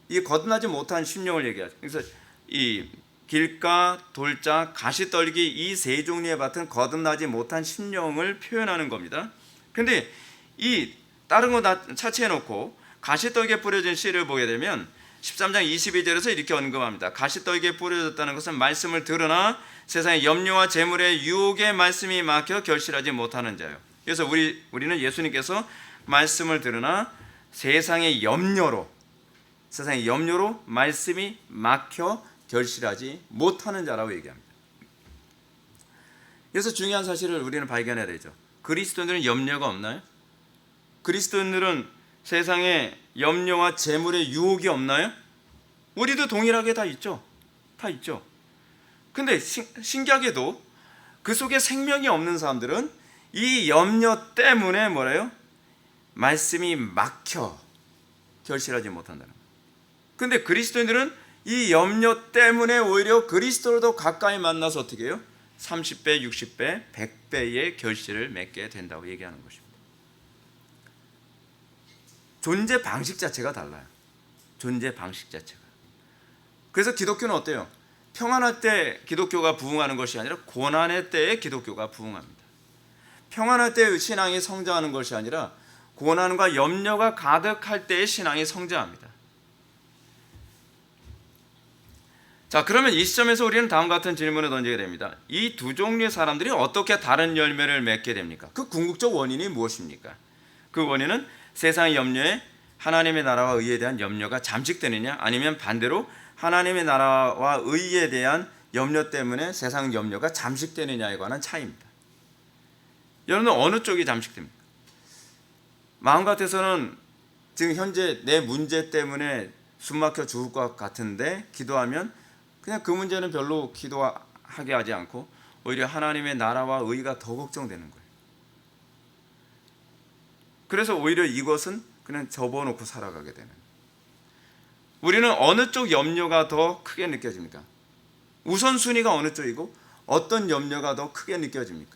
이 거듭나지 못한 심령을 얘기하죠. 그래서 이 길가, 돌짝, 가시떨기 이 세 종류의 밭은 거듭나지 못한 심령을 표현하는 겁니다. 근데 이 다른 거 다 차치해 놓고 가시떨기에 뿌려진 씨를 보게 되면 13장 22절에서 이렇게 언급합니다. 가시떨기에 뿌려졌다는 것은 말씀을 들으나 세상의 염려와 재물의 유혹의 말씀이 막혀 결실하지 못하는 자요. 그래서 우리는 예수님께서 말씀을 들으나 세상의 염려로 말씀이 막혀 결실하지 못하는 자라고 얘기합니다. 그래서 중요한 사실을 우리는 발견해야 되죠. 그리스도인들은 염려가 없나요? 그리스도인들은 세상에 염려와 재물의 유혹이 없나요? 우리도 동일하게 다 있죠. 다 있죠. 근데 신기하게도 그 속에 생명이 없는 사람들은 이 염려 때문에 뭐래요? 말씀이 막혀 결실하지 못한다는 거예요. 근데 그리스도인들은 이 염려 때문에 오히려 그리스도를 더 가까이 만나서 어떻게 해요? 30배, 60배, 100배의 결실을 맺게 된다고 얘기하는 것입니다. 존재 방식 자체가 달라요. 존재 방식 자체가. 그래서 기독교는 어때요? 평안할 때 기독교가 부흥하는 것이 아니라 고난의 때에 기독교가 부흥합니다. 평안할 때 신앙이 성장하는 것이 아니라 고난과 염려가 가득할 때의 신앙이 성장합니다. 자, 그러면 이 시점에서 우리는 다음과 같은 질문을 던지게 됩니다. 이 두 종류의 사람들이 어떻게 다른 열매를 맺게 됩니까? 그 궁극적 원인이 무엇입니까? 그 원인은 세상의 염려에 하나님의 나라와 의에 대한 염려가 잠식되느냐, 아니면 반대로 하나님의 나라와 의에 대한 염려 때문에 세상 염려가 잠식되느냐에 관한 차이입니다. 여러분, 어느 쪽이 잠식됩니까? 마음 같아서는 지금 현재 내 문제 때문에 숨막혀 죽을 것 같은데 기도하면 그냥 그 문제는 별로 기도하게 하지 않고 오히려 하나님의 나라와 의가 더 걱정되는 거예요. 그래서 오히려 이것은 그냥 접어놓고 살아가게 되는. 우리는 어느 쪽 염려가 더 크게 느껴집니까? 우선순위가 어느 쪽이고 어떤 염려가 더 크게 느껴집니까?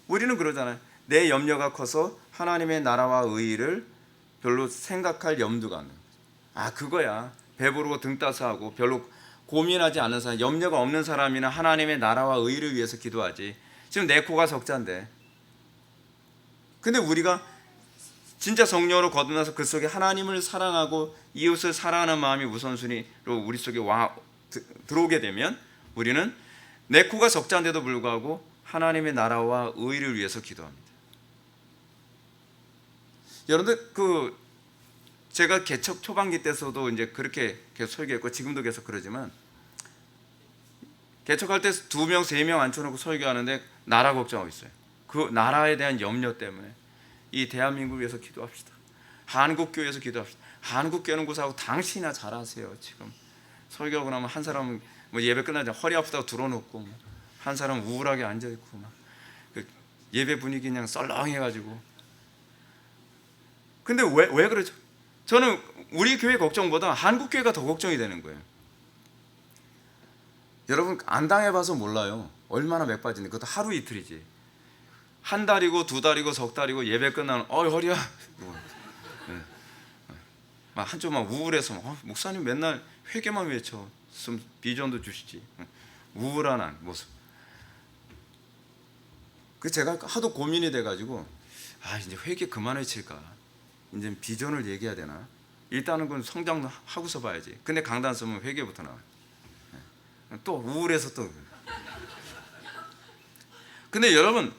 우리는 그러잖아요. 내 염려가 커서 하나님의 나라와 의를 별로 생각할 염두가 안 나요. 아, 그거야. 배부르고 등 따스하고 별로 고민하지 않는 사람, 염려가 없는 사람이나 하나님의 나라와 의를 위해서 기도하지. 지금 내 코가 적자인데. 근데 우리가 진짜 성령으로 거듭나서 그 속에 하나님을 사랑하고 이웃을 사랑하는 마음이 우선순위로 우리 속에 들어오게 되면 우리는 내 코가 적자인데도 불구하고 하나님의 나라와 의를 위해서 기도합니다. 여러분들 제가 개척 초반기 때서도 이제 그렇게 계속 설교했고 지금도 계속 그러지만 개척할 때 2명, 3명 앉혀놓고 설교하는데 나라 걱정하고 있어요. 그 나라에 대한 염려 때문에 이 대한민국을 위해서 기도합시다. 한국교회에서 기도합시다. 한국교회는 곳하고 당신이나 잘하세요. 지금 설교하고 나면 한 사람은 뭐 예배 끝나자 허리 아프다고 들어놓고 한 사람은 우울하게 앉아있고 막 예배 분위기 그냥 썰렁해가지고. 근데 왜 그러죠? 저는 우리 교회 걱정보다 한국교회가 더 걱정이 되는 거예요. 여러분 안 당해봐서 몰라요. 얼마나 맥빠지는지. 그것도 하루 이틀이지. 한 달이고 2달이고 석 달이고 예배 끝나면 허리야. 막 한쪽 막 우울해서 목사님 맨날 회개만 외쳐. 좀 비전도 주시지. 우울한 모습. 그 제가 하도 고민이 돼가지고 이제 회개 그만 외칠까. 이제 비전을 얘기해야 되나. 일단은 그건 성장하고서 봐야지. 근데 강단 쓰면 회개부터 나와요. 또 우울해서 또. 근데 여러분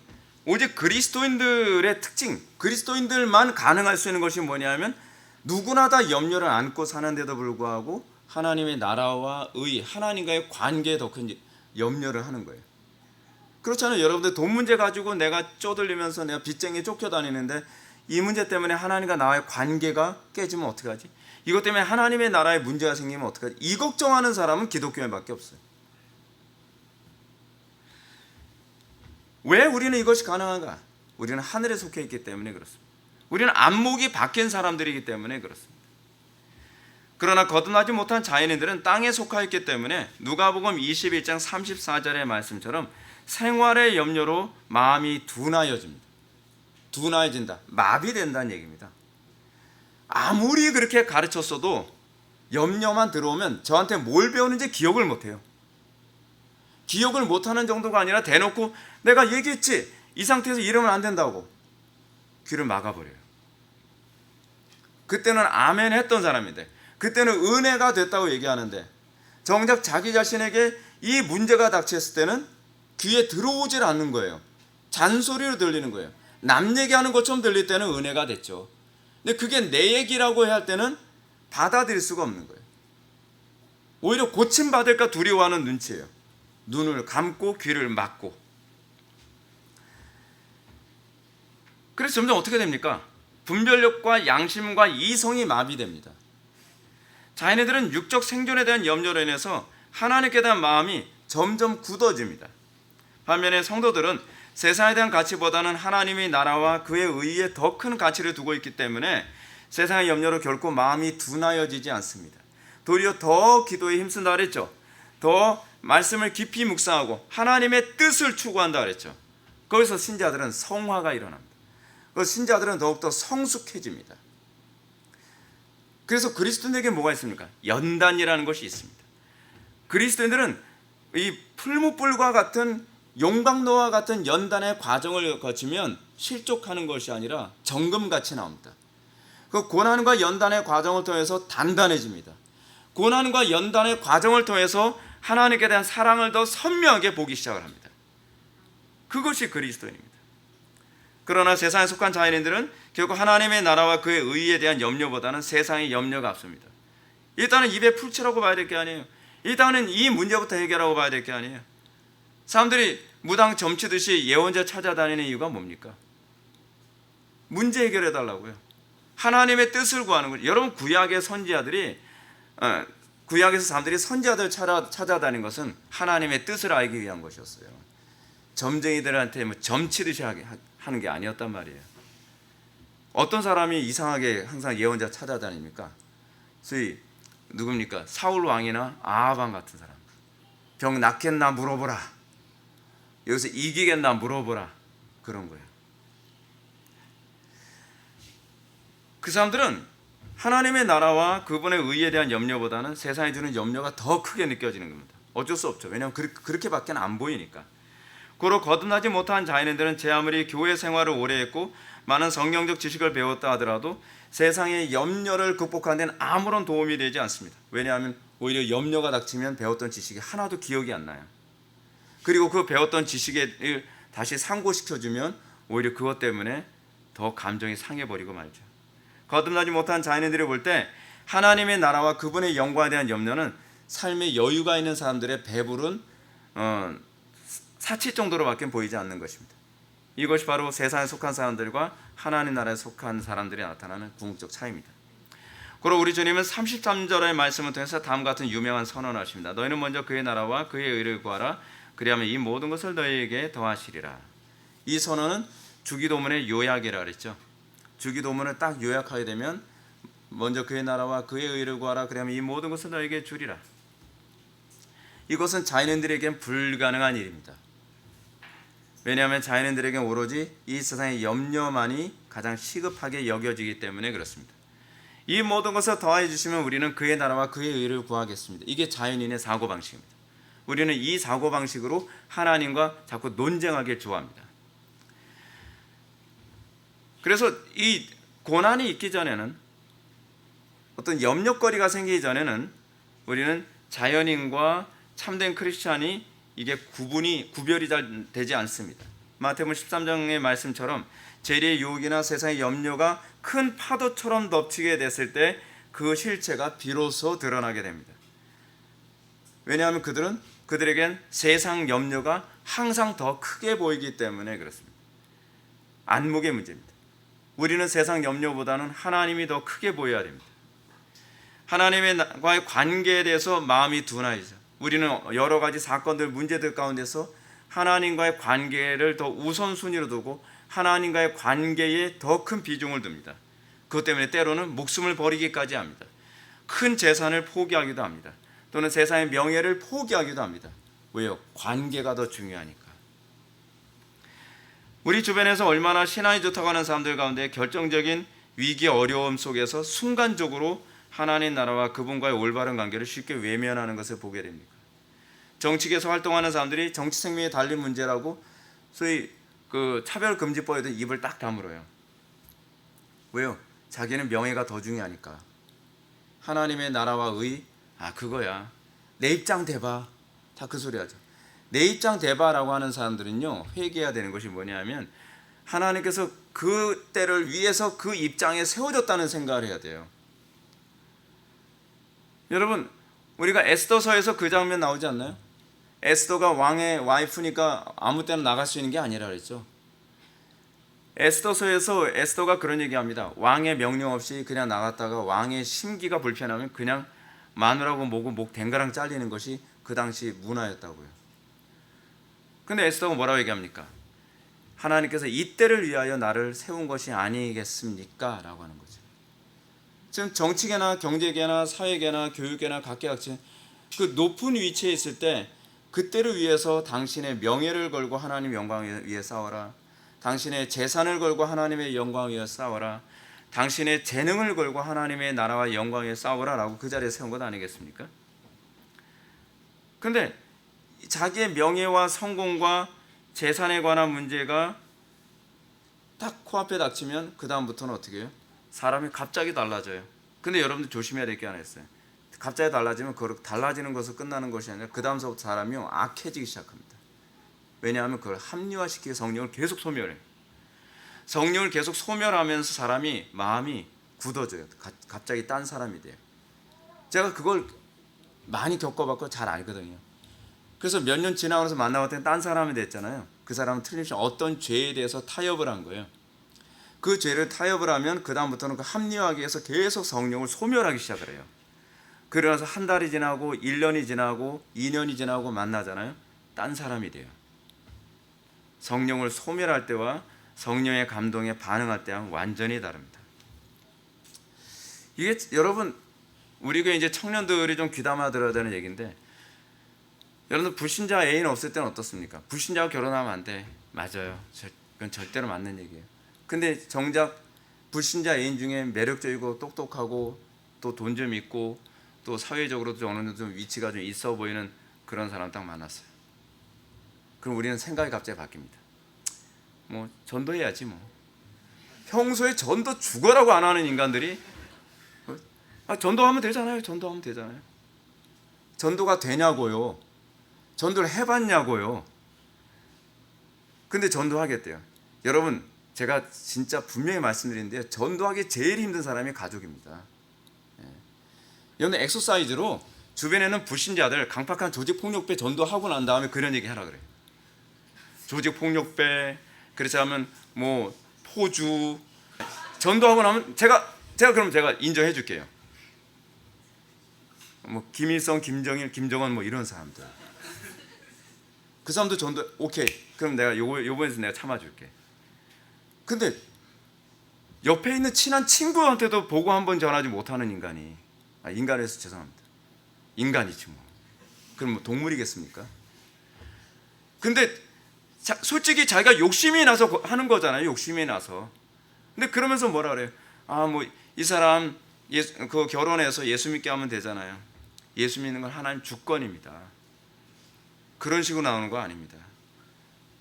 오직 그리스도인들의 특징, 그리스도인들만 가능할 수 있는 것이 뭐냐면 누구나 다 염려를 안고 사는데도 불구하고 하나님의 나라와 의, 하나님과의 관계에 더 큰 염려를 하는 거예요. 그렇잖아요. 여러분들 돈 문제 가지고 내가 쪼들리면서 내가 빚쟁이 쫓겨다니는데 이 문제 때문에 하나님과 나와의 관계가 깨지면 어떻게 하지? 이것 때문에 하나님의 나라에 문제가 생기면 어떡하지? 이 걱정하는 사람은 기독교인밖에 없어요. 왜 우리는 이것이 가능한가? 우리는 하늘에 속해 있기 때문에 그렇습니다. 우리는 안목이 바뀐 사람들이기 때문에 그렇습니다. 그러나 거듭나지 못한 자연인들은 땅에 속하 있기 때문에 누가복음 21장 34절의 말씀처럼 생활의 염려로 마음이 둔하여진다. 마비된다는 얘기입니다. 아무리 그렇게 가르쳤어도 염려만 들어오면 저한테 뭘 배우는지 기억을 못해요. 기억을 못하는 정도가 아니라 대놓고 내가 얘기했지, 이 상태에서 이러면 안 된다고 귀를 막아버려요. 그때는 아멘 했던 사람인데, 그때는 은혜가 됐다고 얘기하는데, 정작 자기 자신에게 이 문제가 닥쳤을 때는 귀에 들어오질 않는 거예요. 잔소리로 들리는 거예요. 남 얘기하는 것처럼 들릴 때는 은혜가 됐죠. 근데 그게 내 얘기라고 해야 할 때는 받아들일 수가 없는 거예요. 오히려 고침받을까 두려워하는 눈치예요. 눈을 감고 귀를 막고. 그래서 점점 어떻게 됩니까? 분별력과 양심과 이성이 마비됩니다. 자연애들은 육적 생존에 대한 염려로 인해서 하나님께 대한 마음이 점점 굳어집니다. 반면에 성도들은 세상에 대한 가치보다는 하나님의 나라와 그의 의에 더 큰 가치를 두고 있기 때문에 세상의 염려로 결코 마음이 둔하여지지 않습니다. 도리어 더 기도에 힘쓴다 그랬죠. 더 말씀을 깊이 묵상하고 하나님의 뜻을 추구한다 그랬죠. 거기서 신자들은 성화가 일어납니다. 그 신자들은 더욱더 성숙해집니다. 그래서 그리스도인에게 뭐가 있습니까? 연단이라는 것이 있습니다. 그리스도인들은 이 풀무불과 같은 용광로와 같은 연단의 과정을 거치면 실족하는 것이 아니라 정금같이 나옵니다. 그 고난과 연단의 과정을 통해서 단단해집니다. 고난과 연단의 과정을 통해서 하나님께 대한 사랑을 더 선명하게 보기 시작을 합니다. 그것이 그리스도인입니다. 그러나 세상에 속한 자연인들은 결국 하나님의 나라와 그의 의에 대한 염려보다는 세상의 염려가 앞섭니다. 일단은 입에 풀칠하고 봐야 될 게 아니에요. 일단은 이 문제부터 해결하고 봐야 될 게 아니에요. 사람들이 무당 점치듯이 예언자 찾아다니는 이유가 뭡니까? 문제 해결해 달라고요. 하나님의 뜻을 구하는 거죠. 여러분, 구약의 선지자들이 구약에서 사람들이 선지자들 찾아다닌 것은 하나님의 뜻을 알기 위한 것이었어요. 점쟁이들한테 뭐 점치듯이 하는 게 아니었단 말이에요. 어떤 사람이 이상하게 항상 예언자 찾아다닙니까? 소위 누굽니까? 사울 왕이나 아합 왕 같은 사람. 병 낫겠나 물어보라. 여기서 이기겠나 물어보라. 그런 거예요. 그 사람들은 하나님의 나라와 그분의 의에 대한 염려보다는 세상에 주는 염려가 더 크게 느껴지는 겁니다. 어쩔 수 없죠. 왜냐하면 그렇게밖에 안 보이니까. 고로 거듭나지 못한 자연인들은 제 아무리 교회 생활을 오래 했고 많은 성경적 지식을 배웠다 하더라도 세상의 염려를 극복하는 데는 아무런 도움이 되지 않습니다. 왜냐하면 오히려 염려가 닥치면 배웠던 지식이 하나도 기억이 안 나요. 그리고 그 배웠던 지식을 다시 상고시켜주면 오히려 그것 때문에 더 감정이 상해버리고 말죠. 거듭나지 못한 자연인들이 볼 때 하나님의 나라와 그분의 영광에 대한 염려는 삶의 여유가 있는 사람들의 배부른 사치 정도로밖에 보이지 않는 것입니다. 이것이 바로 세상에 속한 사람들과 하나님 나라에 속한 사람들이 나타나는 궁극적 차이입니다. 그리고 우리 주님은 33절의 말씀을 통해서 다음과 같은 유명한 선언을 하십니다. 너희는 먼저 그의 나라와 그의 의를 구하라. 그리하면 이 모든 것을 너희에게 더하시리라. 이 선언은 주기도문의 요약이라 그랬죠. 주기도문을 딱 요약하게 되면 먼저 그의 나라와 그의 의를 구하라. 그리하면 이 모든 것을 너희에게 주리라. 이것은 자연인들에겐 불가능한 일입니다. 왜냐하면 자연인들에겐 오로지 이 세상의 염려만이 가장 시급하게 여겨지기 때문에 그렇습니다. 이 모든 것을 더해 주시면 우리는 그의 나라와 그의 의를 구하겠습니다. 이게 자연인의 사고방식입니다. 우리는 이 사고방식으로 하나님과 자꾸 논쟁하길 좋아합니다. 그래서 이 고난이 있기 전에는, 어떤 염려거리가 생기기 전에는 우리는 자연인과 참된 크리스찬이 이게 구별이 잘 되지 않습니다. 마태복음 13장의 말씀처럼 재리의 유혹이나 세상의 염려가 큰 파도처럼 덮치게 됐을 때 그 실체가 비로소 드러나게 됩니다. 왜냐하면 그들에겐 세상 염려가 항상 더 크게 보이기 때문에 그렇습니다. 안목의 문제입니다. 우리는 세상 염려보다는 하나님이 더 크게 보여야 됩니다. 하나님과의 관계에 대해서 마음이 둔하이죠. 우리는 여러 가지 사건들, 문제들 가운데서 하나님과의 관계를 더 우선순위로 두고 하나님과의 관계에 더 큰 비중을 둡니다. 그것 때문에 때로는 목숨을 버리기까지 합니다. 큰 재산을 포기하기도 합니다. 또는 세상의 명예를 포기하기도 합니다. 왜요? 관계가 더 중요하니까. 우리 주변에서 얼마나 신앙이 좋다고 하는 사람들 가운데 결정적인 위기 어려움 속에서 순간적으로 하나님 나라와 그분과의 올바른 관계를 쉽게 외면하는 것을 보게 됩니다. 정치계에서 활동하는 사람들이 정치 생명에 달린 문제라고 소위 그 차별금지법에도 입을 딱 다물어요. 왜요? 자기는 명예가 더 중요하니까. 하나님의 나라와 의, 그거야. 내 입장 대봐. 다 그 소리 하죠. 내 입장 대봐라고 하는 사람들은요, 회개해야 되는 것이 뭐냐면 하나님께서 그 때를 위해서 그 입장에 세워졌다는 생각을 해야 돼요. 여러분, 우리가 에스더서에서 그 장면 나오지 않나요? 에스더가 왕의 와이프니까 아무 때나 나갈 수 있는 게 아니라 그랬죠. 에스더서에서 에스더가 그런 얘기합니다. 왕의 명령 없이 그냥 나갔다가 왕의 심기가 불편하면 그냥 마누라고 뭐고 목 댕가랑 잘리는 것이 그 당시 문화였다고요. 근데 에스더가 뭐라고 얘기합니까? 하나님께서 이때를 위하여 나를 세운 것이 아니겠습니까? 라고 하는 거죠. 지금 정치계나 경제계나 사회계나 교육계나 각계각층 그 높은 위치에 있을 때 그때를 위해서 당신의 명예를 걸고 하나님 영광을 위해 싸워라. 당신의 재산을 걸고 하나님의 영광을 위해 싸워라. 당신의 재능을 걸고 하나님의 나라와 영광을 위해 싸워라 라고 그 자리에 세운 것 아니겠습니까? 근데 자기의 명예와 성공과 재산에 관한 문제가 딱 코앞에 닥치면 그 다음부터는 어떻게 해요? 사람이 갑자기 달라져요. 근데 여러분들 조심해야 될 게 하나 있어요. 갑자기 달라지면 그 달라지는 것으로 끝나는 것이 아니라 그 다음서부터 사람이 악해지기 시작합니다. 왜냐하면 그걸 합리화시키고 성령을 계속 소멸해요. 성령을 계속 소멸하면서 사람이 마음이 굳어져요. 갑자기 딴 사람이 돼요. 제가 그걸 많이 겪어봤고 잘 알거든요. 그래서 몇 년 지나고 나서 만나봤더니 딴 사람이 됐잖아요. 그 사람은 틀림없이 어떤 죄에 대해서 타협을 한 거예요. 그 죄를 타협을 하면 그 다음부터는 그 합리화하기 위해서 계속 성령을 소멸하기 시작을 해요. 그러면서 한 달이 지나고 1년이 지나고 2년이 지나고 만나잖아요. 딴 사람이 돼요. 성령을 소멸할 때와 성령의 감동에 반응할 때와 완전히 다릅니다. 이게 여러분 우리 교회 이제 청년들이 좀 귀담아 들어야 되는 얘기인데, 여러분 불신자 애인 없을 때는 어떻습니까? 불신자와 결혼하면 안 돼. 맞아요. 그건 절대로 맞는 얘기예요. 근데 정작 불신자 애인 중에 매력적이고 똑똑하고 또 돈 좀 있고 또 사회적으로도 어느 정도 좀 위치가 좀 있어 보이는 그런 사람 딱 만났어요. 그럼 우리는 생각이 갑자기 바뀝니다. 뭐 전도해야지 뭐. 평소에 전도 죽어라고 안 하는 인간들이 전도하면 되잖아요. 전도하면 되잖아요. 전도가 되냐고요. 전도를 해봤냐고요. 근데 전도하겠대요. 여러분 제가 진짜 분명히 말씀드리는데요, 전도하기 제일 힘든 사람이 가족입니다. 여러분 엑서사이즈로 주변에는 불신자들 강팍한 조직폭력배 전도하고 난 다음에 그런 얘기 하라 그래요. 조직폭력배, 그렇지 않으면 뭐 포주 전도하고 나면 제가 그럼 제가 인정해 줄게요. 뭐 김일성, 김정일, 김정은 뭐 이런 사람들, 그 사람도 전도 오케이. 그럼 내가 요번에서 내가 참아줄게. 근데 옆에 있는 친한 친구한테도 보고 한번 전하지 못하는 인간이, 인간에서 죄송합니다. 인간이지 뭐. 그럼 뭐 동물이겠습니까? 근데 솔직히 자기가 욕심이 나서 하는 거잖아요. 욕심이 나서. 근데 그러면서 뭐라 그래요? 뭐 이 사람 그 결혼해서 예수 믿게 하면 되잖아요. 예수 믿는 건 하나님 주권입니다. 그런 식으로 나오는 거 아닙니다.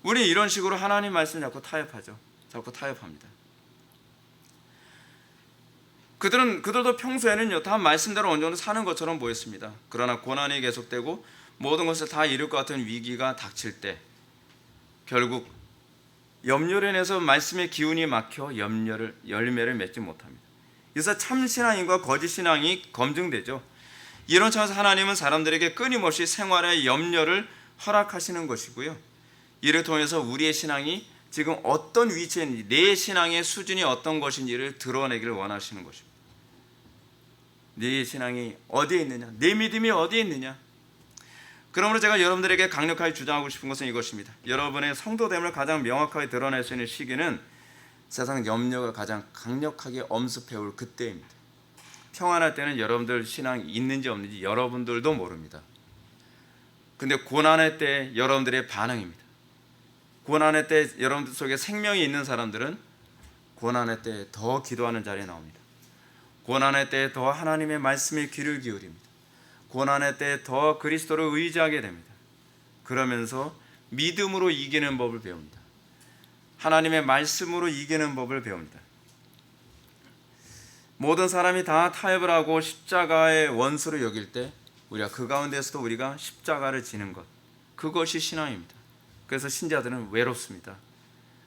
우리 이런 식으로 하나님 말씀 자꾸 타협하죠. 자꾸 타협합니다. 그들도 평소에는요 다 말씀대로 어느 정도 사는 것처럼 보였습니다. 그러나 고난이 계속되고 모든 것을 다 잃을 것 같은 위기가 닥칠 때 결국 염려로 인해서 말씀의 기운이 막혀 열매를 맺지 못합니다. 그래서 참신앙인과 거짓신앙이 검증되죠. 이런 차원에서 하나님은 사람들에게 끊임없이 생활의 염려를 허락하시는 것이고요, 이를 통해서 우리의 신앙이 지금 어떤 위치에 있는지, 내 신앙의 수준이 어떤 것인지를 드러내기를 원하시는 것입니다. 네 신앙이 어디에 있느냐? 네 믿음이 어디에 있느냐? 그러므로 제가 여러분들에게 강력하게 주장하고 싶은 것은 이것입니다. 여러분의 성도됨을 가장 명확하게 드러낼 수 있는 시기는 세상 염려가 가장 강력하게 엄습해올 그때입니다. 평안할 때는 여러분들 신앙이 있는지 없는지 여러분들도 모릅니다. 근데 고난의 때 여러분들의 반응입니다. 고난의 때 여러분들 속에 생명이 있는 사람들은 고난의 때 더 기도하는 자리에 나옵니다. 고난의 때 더 하나님의 말씀에 귀를 기울입니다. 고난의 때 더 그리스도를 의지하게 됩니다. 그러면서 믿음으로 이기는 법을 배웁니다. 하나님의 말씀으로 이기는 법을 배웁니다. 모든 사람이 다 타협을 하고 십자가의 원수로 여길 때 우리가 그 가운데서도 우리가 십자가를 지는 것, 그것이 신앙입니다. 그래서 신자들은 외롭습니다.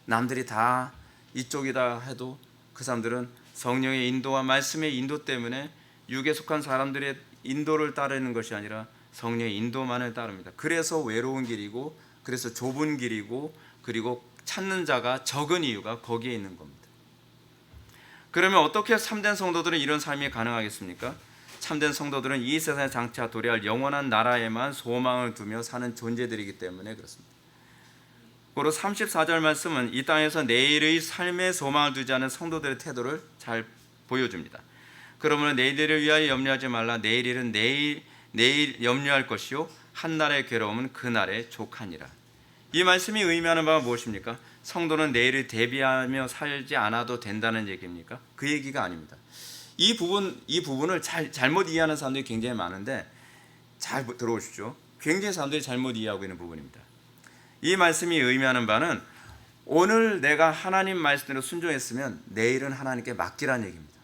남들이 다 이쪽이다 해도 그 사람들은 성령의 인도와 말씀의 인도 때문에 육에 속한 사람들의 인도를 따르는 것이 아니라 성령의 인도만을 따릅니다. 그래서 외로운 길이고, 그래서 좁은 길이고, 그리고 찾는 자가 적은 이유가 거기에 있는 겁니다. 그러면 어떻게 참된 성도들은 이런 삶이 가능하겠습니까? 참된 성도들은 이 세상에 장차 도래할 영원한 나라에만 소망을 두며 사는 존재들이기 때문에 그렇습니다. 고로 34절 말씀은 이 땅에서 내일의 삶에 소망을 두지 않은 성도들의 태도를 잘 보여줍니다. 그러므로 내일을 위하여 염려하지 말라. 내일은 내일 염려할 것이요 한날의 괴로움은 그날의 족하니라. 이 말씀이 의미하는 바가 무엇입니까? 성도는 내일을 대비하며 살지 않아도 된다는 얘기입니까? 그 얘기가 아닙니다. 이 부분을 잘못 이해하는 사람들이 굉장히 많은데 잘 들어오십시오. 굉장히 사람들이 잘못 이해하고 있는 부분입니다. 이 말씀이 의미하는 바는 오늘 내가 하나님 말씀대로 순종했으면 내일은 하나님께 맡기라는 얘기입니다.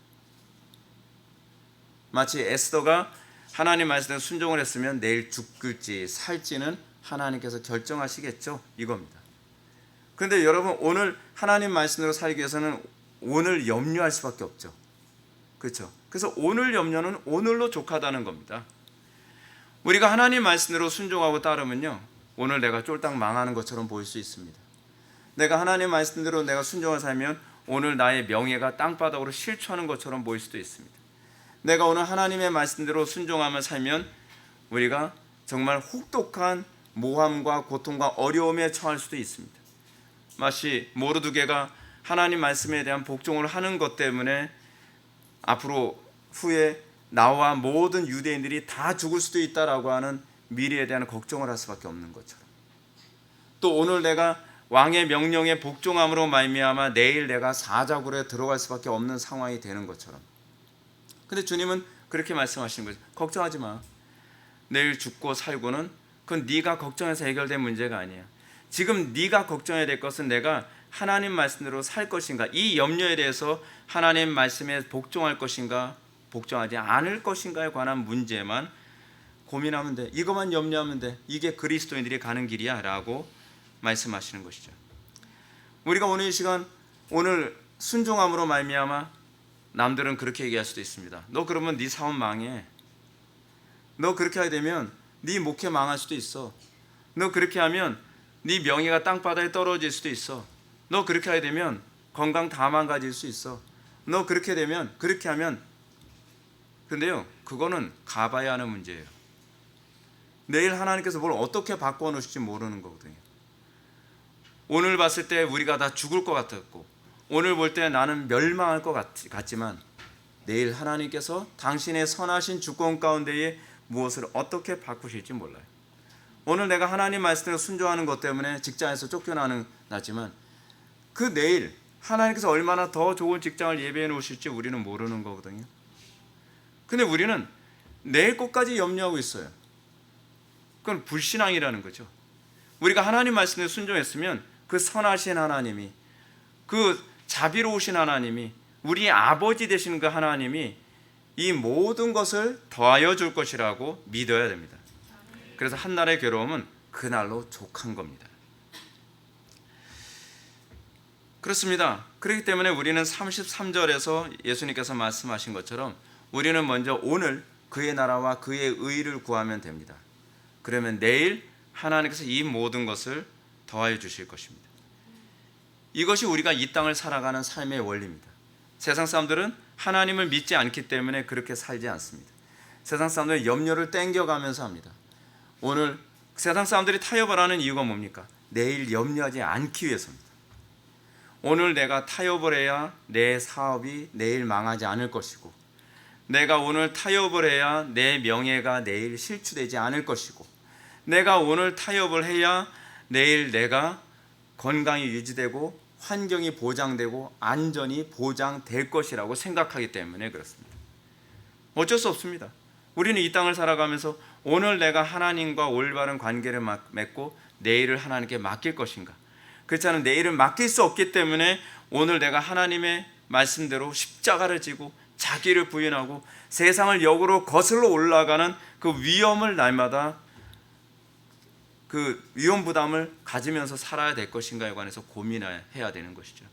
마치 에스더가 하나님 말씀대로 순종을 했으면 내일 죽을지 살지는 하나님께서 결정하시겠죠, 이겁니다. 그런데 여러분, 오늘 하나님 말씀대로 살기 위해서는 오늘 염려할 수밖에 없죠. 그렇죠? 그래서 오늘 염려는 오늘로 족하다는 겁니다. 우리가 하나님 말씀대로 순종하고 따르면요, 오늘 내가 쫄딱 망하는 것처럼 보일 수 있습니다. 내가 하나님 말씀대로 내가 순종을 살면 오늘 나의 명예가 땅바닥으로 실추하는 것처럼 보일 수도 있습니다. 내가 오늘 하나님의 말씀대로 순종하며 살면 우리가 정말 혹독한 모함과 고통과 어려움에 처할 수도 있습니다. 마치 모르드게가 하나님 말씀에 대한 복종을 하는 것 때문에 앞으로 후에 나와 모든 유대인들이 다 죽을 수도 있다라고 하는 미래에 대한 걱정을 할 수밖에 없는 것처럼, 또 오늘 내가 왕의 명령에 복종함으로 말미암아 내일 내가 사자굴에 들어갈 수밖에 없는 상황이 되는 것처럼. 근데 주님은 그렇게 말씀하시는 거죠. 걱정하지 마. 내일 죽고 살고는 그건 네가 걱정해서 해결된 문제가 아니야. 지금 네가 걱정해야 될 것은 내가 하나님 말씀대로 살 것인가, 이 염려에 대해서 하나님 말씀에 복종할 것인가 복종하지 않을 것인가에 관한 문제만 고민하면 돼. 이것만 염려하면 돼. 이게 그리스도인들이 가는 길이야 라고 말씀하시는 것이죠. 우리가 오늘 이 시간 오늘 순종함으로 말미암아 남들은 그렇게 얘기할 수도 있습니다. 너 그러면 네 사업 망해. 너 그렇게 하게 되면 네 목회 망할 수도 있어. 너 그렇게 하면 네 명예가 땅바닥에 떨어질 수도 있어. 너 그렇게 하게 되면 건강 다 망가질 수 있어. 너 그렇게 되면, 그렇게 하면. 근데요, 그거는 가봐야 하는 문제예요. 내일 하나님께서 뭘 어떻게 바꿔놓으실지 모르는 거거든요. 오늘 봤을 때 우리가 다 죽을 것 같았고, 오늘 볼 때 나는 멸망할 것 같지만 내일 하나님께서 당신의 선하신 주권 가운데에 무엇을 어떻게 바꾸실지 몰라요. 오늘 내가 하나님 말씀대로 순종하는 것 때문에 직장에서 쫓겨나지만 그 내일 하나님께서 얼마나 더 좋은 직장을 예배해 놓으실지 우리는 모르는 거거든요. 근데 우리는 내일 것까지 염려하고 있어요. 그건 불신앙이라는 거죠. 우리가 하나님 말씀에 순종했으면 그 선하신 하나님이, 그 자비로우신 하나님이, 우리 아버지 되시는 그 하나님이 이 모든 것을 더하여 줄 것이라고 믿어야 됩니다. 그래서 한날의 괴로움은 그날로 족한 겁니다. 그렇습니다. 그렇기 때문에 우리는 33절에서 예수님께서 말씀하신 것처럼 우리는 먼저 오늘 그의 나라와 그의 의를 구하면 됩니다. 그러면 내일 하나님께서 이 모든 것을 더하여 주실 것입니다. 이것이 우리가 이 땅을 살아가는 삶의 원리입니다. 세상 사람들은 하나님을 믿지 않기 때문에 그렇게 살지 않습니다. 세상 사람들은 염려를 땡겨가면서 합니다. 오늘 세상 사람들이 타협을 하는 이유가 뭡니까? 내일 염려하지 않기 위해서입니다. 오늘 내가 타협을 해야 내 사업이 내일 망하지 않을 것이고, 내가 오늘 타협을 해야 내 명예가 내일 실추되지 않을 것이고, 내가 오늘 타협을 해야 내일 내가 건강이 유지되고 환경이 보장되고 안전이 보장될 것이라고 생각하기 때문에 그렇습니다. 어쩔 수 없습니다. 우리는 이 땅을 살아가면서 오늘 내가 하나님과 올바른 관계를 맺고 내일을 하나님께 맡길 것인가? 그렇지 않으면 내일은 맡길 수 없기 때문에 오늘 내가 하나님의 말씀대로 십자가를 지고 자기를 부인하고 세상을 역으로 거슬러 올라가는 그 위험을 날마다 그 위험 부담을 가지면서 살아야 될 것인가에 관해서 고민해야 되는 것이죠.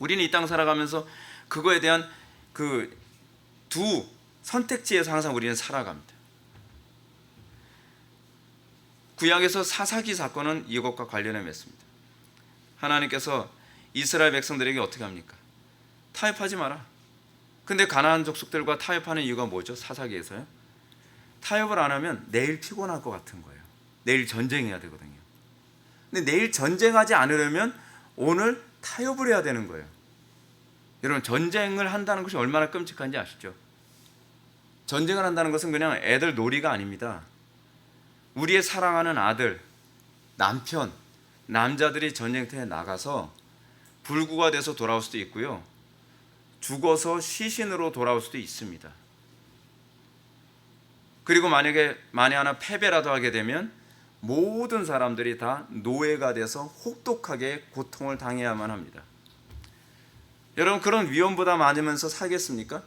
우리는 이 땅 살아가면서 그거에 대한 그 두 선택지에서 항상 우리는 살아갑니다. 구약에서 사사기 사건은 이것과 관련해 맺습니다. 하나님께서 이스라엘 백성들에게 어떻게 합니까? 타협하지 마라. 근데 가나안 족속들과 타협하는 이유가 뭐죠? 사사기에서요. 타협을 안 하면 내일 피곤할 것 같은 거예요. 내일 전쟁해야 되거든요. 근데 내일 전쟁하지 않으려면 오늘 타협을 해야 되는 거예요. 여러분, 전쟁을 한다는 것이 얼마나 끔찍한지 아시죠? 전쟁을 한다는 것은 그냥 애들 놀이가 아닙니다. 우리의 사랑하는 아들, 남편, 남자들이 전쟁터에 나가서 불구가 돼서 돌아올 수도 있고요, 죽어서 시신으로 돌아올 수도 있습니다. 그리고 만약에 만에 하나 패배라도 하게 되면 모든 사람들이 다 노예가 돼서 혹독하게 고통을 당해야만 합니다. 여러분, 그런 위험보다 많으면서 살겠습니까?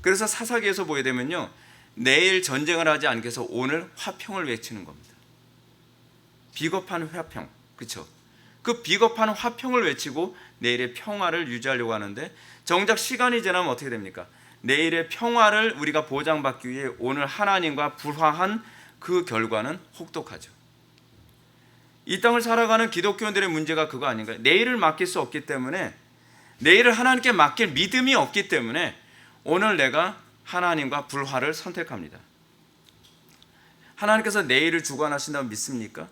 그래서 사사기에서 보게 되면요, 내일 전쟁을 하지 않게 해서 오늘 화평을 외치는 겁니다. 비겁한 화평, 그렇죠? 그 비겁한 화평을 외치고 내일의 평화를 유지하려고 하는데, 정작 시간이 지나면 어떻게 됩니까? 내일의 평화를 우리가 보장받기 위해 오늘 하나님과 불화한 그 결과는 혹독하죠. 이 땅을 살아가는 기독교인들의 문제가 그거 아닌가요? 내일을 맡길 수 없기 때문에, 내일을 하나님께 맡길 믿음이 없기 때문에 오늘 내가 하나님과 불화를 선택합니다. 하나님께서 내일을 주관하신다고 믿습니까?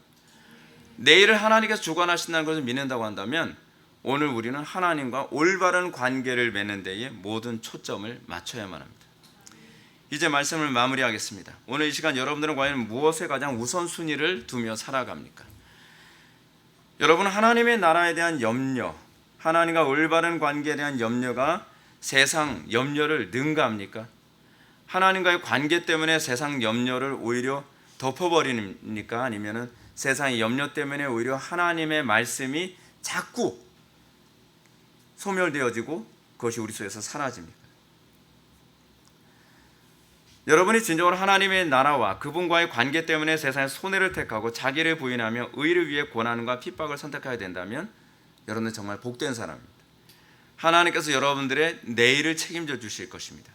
내일을 하나님께서 주관하신다는 것을 믿는다고 한다면 오늘 우리는 하나님과 올바른 관계를 맺는 데에 모든 초점을 맞춰야만 합니다. 이제 말씀을 마무리하겠습니다. 오늘 이 시간 여러분들은 과연 무엇에 가장 우선순위를 두며 살아갑니까? 여러분, 하나님의 나라에 대한 염려, 하나님과 올바른 관계에 대한 염려가 세상 염려를 능가합니까? 하나님과의 관계 때문에 세상 염려를 오히려 덮어버립니까? 아니면 세상의 염려 때문에 오히려 하나님의 말씀이 자꾸 소멸되어지고 그것이 우리 속에서 사라집니까? 여러분이 진정으로 하나님의 나라와 그분과의 관계 때문에 세상의 손해를 택하고 자기를 부인하며 의를 위해 고난과 핍박을 선택해야 된다면 여러분은 정말 복된 사람입니다. 하나님께서 여러분들의 내일을 책임져 주실 것입니다.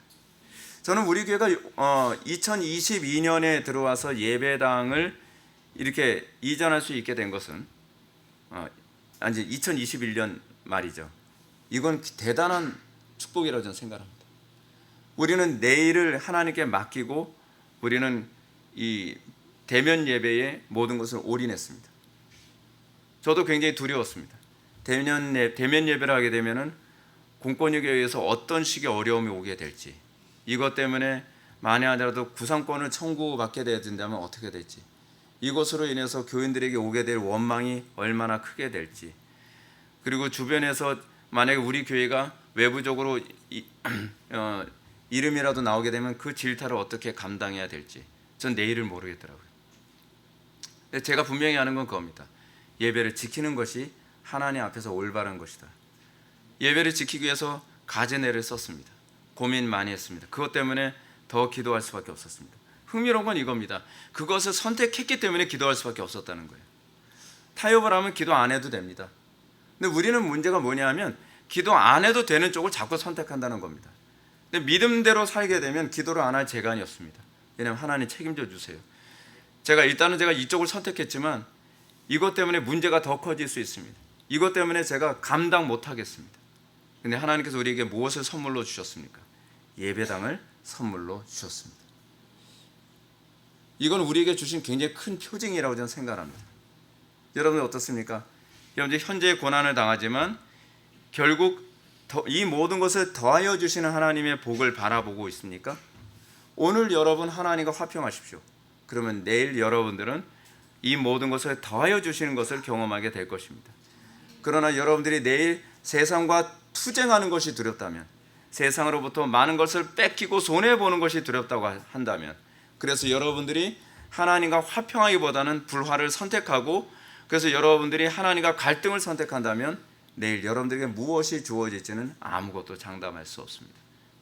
저는 우리 교회가 2022년에 들어와서 예배당을 이렇게 이전할 수 있게 된 것은 이제 2021년 말이죠. 이건 대단한 축복이라고 저는 생각합니다. 우리는 내일을 하나님께 맡기고 우리는 이 대면 예배에 모든 것을 올인했습니다. 저도 굉장히 두려웠습니다. 대면 예배를 하게 되면은 공권력에 의해서 어떤 식의 어려움이 오게 될지, 이것 때문에 만에 하나라도 구상권을 청구받게 된다면 어떻게 될지, 이것으로 인해서 교인들에게 오게 될 원망이 얼마나 크게 될지, 그리고 주변에서 만약에 우리 교회가 외부적으로 이름이라도 나오게 되면 그 질타를 어떻게 감당해야 될지 전 내일을 모르겠더라고요. 제가 분명히 아는 건 그겁니다. 예배를 지키는 것이 하나님 앞에서 올바른 것이다. 예배를 지키기 위해서 가제네를 썼습니다. 고민 많이 했습니다. 그것 때문에 더 기도할 수밖에 없었습니다. 흥미로운 건 이겁니다. 그것을 선택했기 때문에 기도할 수밖에 없었다는 거예요. 타협을 하면 기도 안 해도 됩니다. 근데 우리는 문제가 뭐냐면 기도 안 해도 되는 쪽을 자꾸 선택한다는 겁니다. 근데 믿음대로 살게 되면 기도를 안 할 재간이 없습니다. 왜냐하면 하나님 책임져 주세요. 제가 이쪽을 선택했지만 이것 때문에 문제가 더 커질 수 있습니다. 이것 때문에 제가 감당 못 하겠습니다. 근데 하나님께서 우리에게 무엇을 선물로 주셨습니까? 예배당을 선물로 주셨습니다. 이건 우리에게 주신 굉장히 큰 표징이라고 저는 생각합니다. 여러분 어떻습니까? 여러분 현재 고난을 당하지만 결국 이 모든 것을 더하여 주시는 하나님의 복을 바라보고 있습니까? 오늘 여러분 하나님과 화평하십시오. 그러면 내일 여러분들은 이 모든 것을 더하여 주시는 것을 경험하게 될 것입니다. 그러나 여러분들이 내일 세상과 투쟁하는 것이 두렵다면, 세상으로부터 많은 것을 뺏기고 손해보는 것이 두렵다고 한다면, 그래서 여러분들이 하나님과 화평하기보다는 불화를 선택하고, 그래서 여러분들이 하나님과 갈등을 선택한다면 내일 여러분들에게 무엇이 주어질지는 아무것도 장담할 수 없습니다.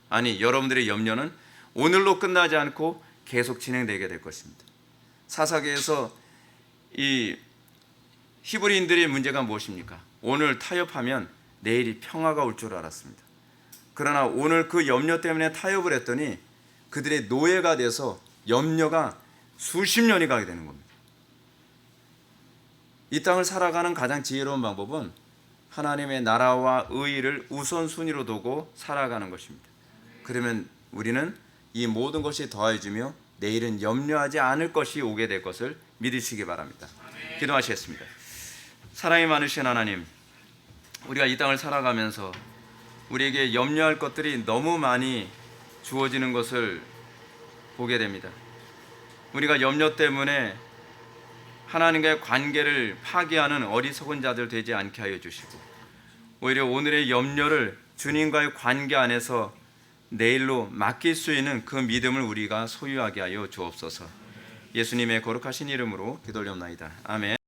아니, 여러분들의 염려는 오늘로 끝나지 않고 계속 진행되게 될 것입니다. 사사기에서 이 히브리인들의 문제가 무엇입니까? 오늘 타협하면 내일이 평화가 올 줄 알았습니다. 그러나 오늘 그 염려 때문에 타협을 했더니 그들의 노예가 돼서 염려가 수십 년이 가게 되는 겁니다. 이 땅을 살아가는 가장 지혜로운 방법은 하나님의 나라와 의의를 우선순위로 두고 살아가는 것입니다. 그러면 우리는 이 모든 것이 더해지며 내일은 염려하지 않을 것이 오게 될 것을 믿으시기 바랍니다. 기도하시겠습니다. 사랑이 많으신 하나님, 우리가 이 땅을 살아가면서 우리에게 염려할 것들이 너무 많이 주어지는 것을 보게 됩니다. 우리가 염려 때문에 하나님과의 관계를 파괴하는 어리석은 자들 되지 않게 하여 주시고, 오히려 오늘의 염려를 주님과의 관계 안에서 내일로 맡길 수 있는 그 믿음을 우리가 소유하게 하여 주옵소서. 예수님의 거룩하신 이름으로 기도올려옵나이다. 아멘.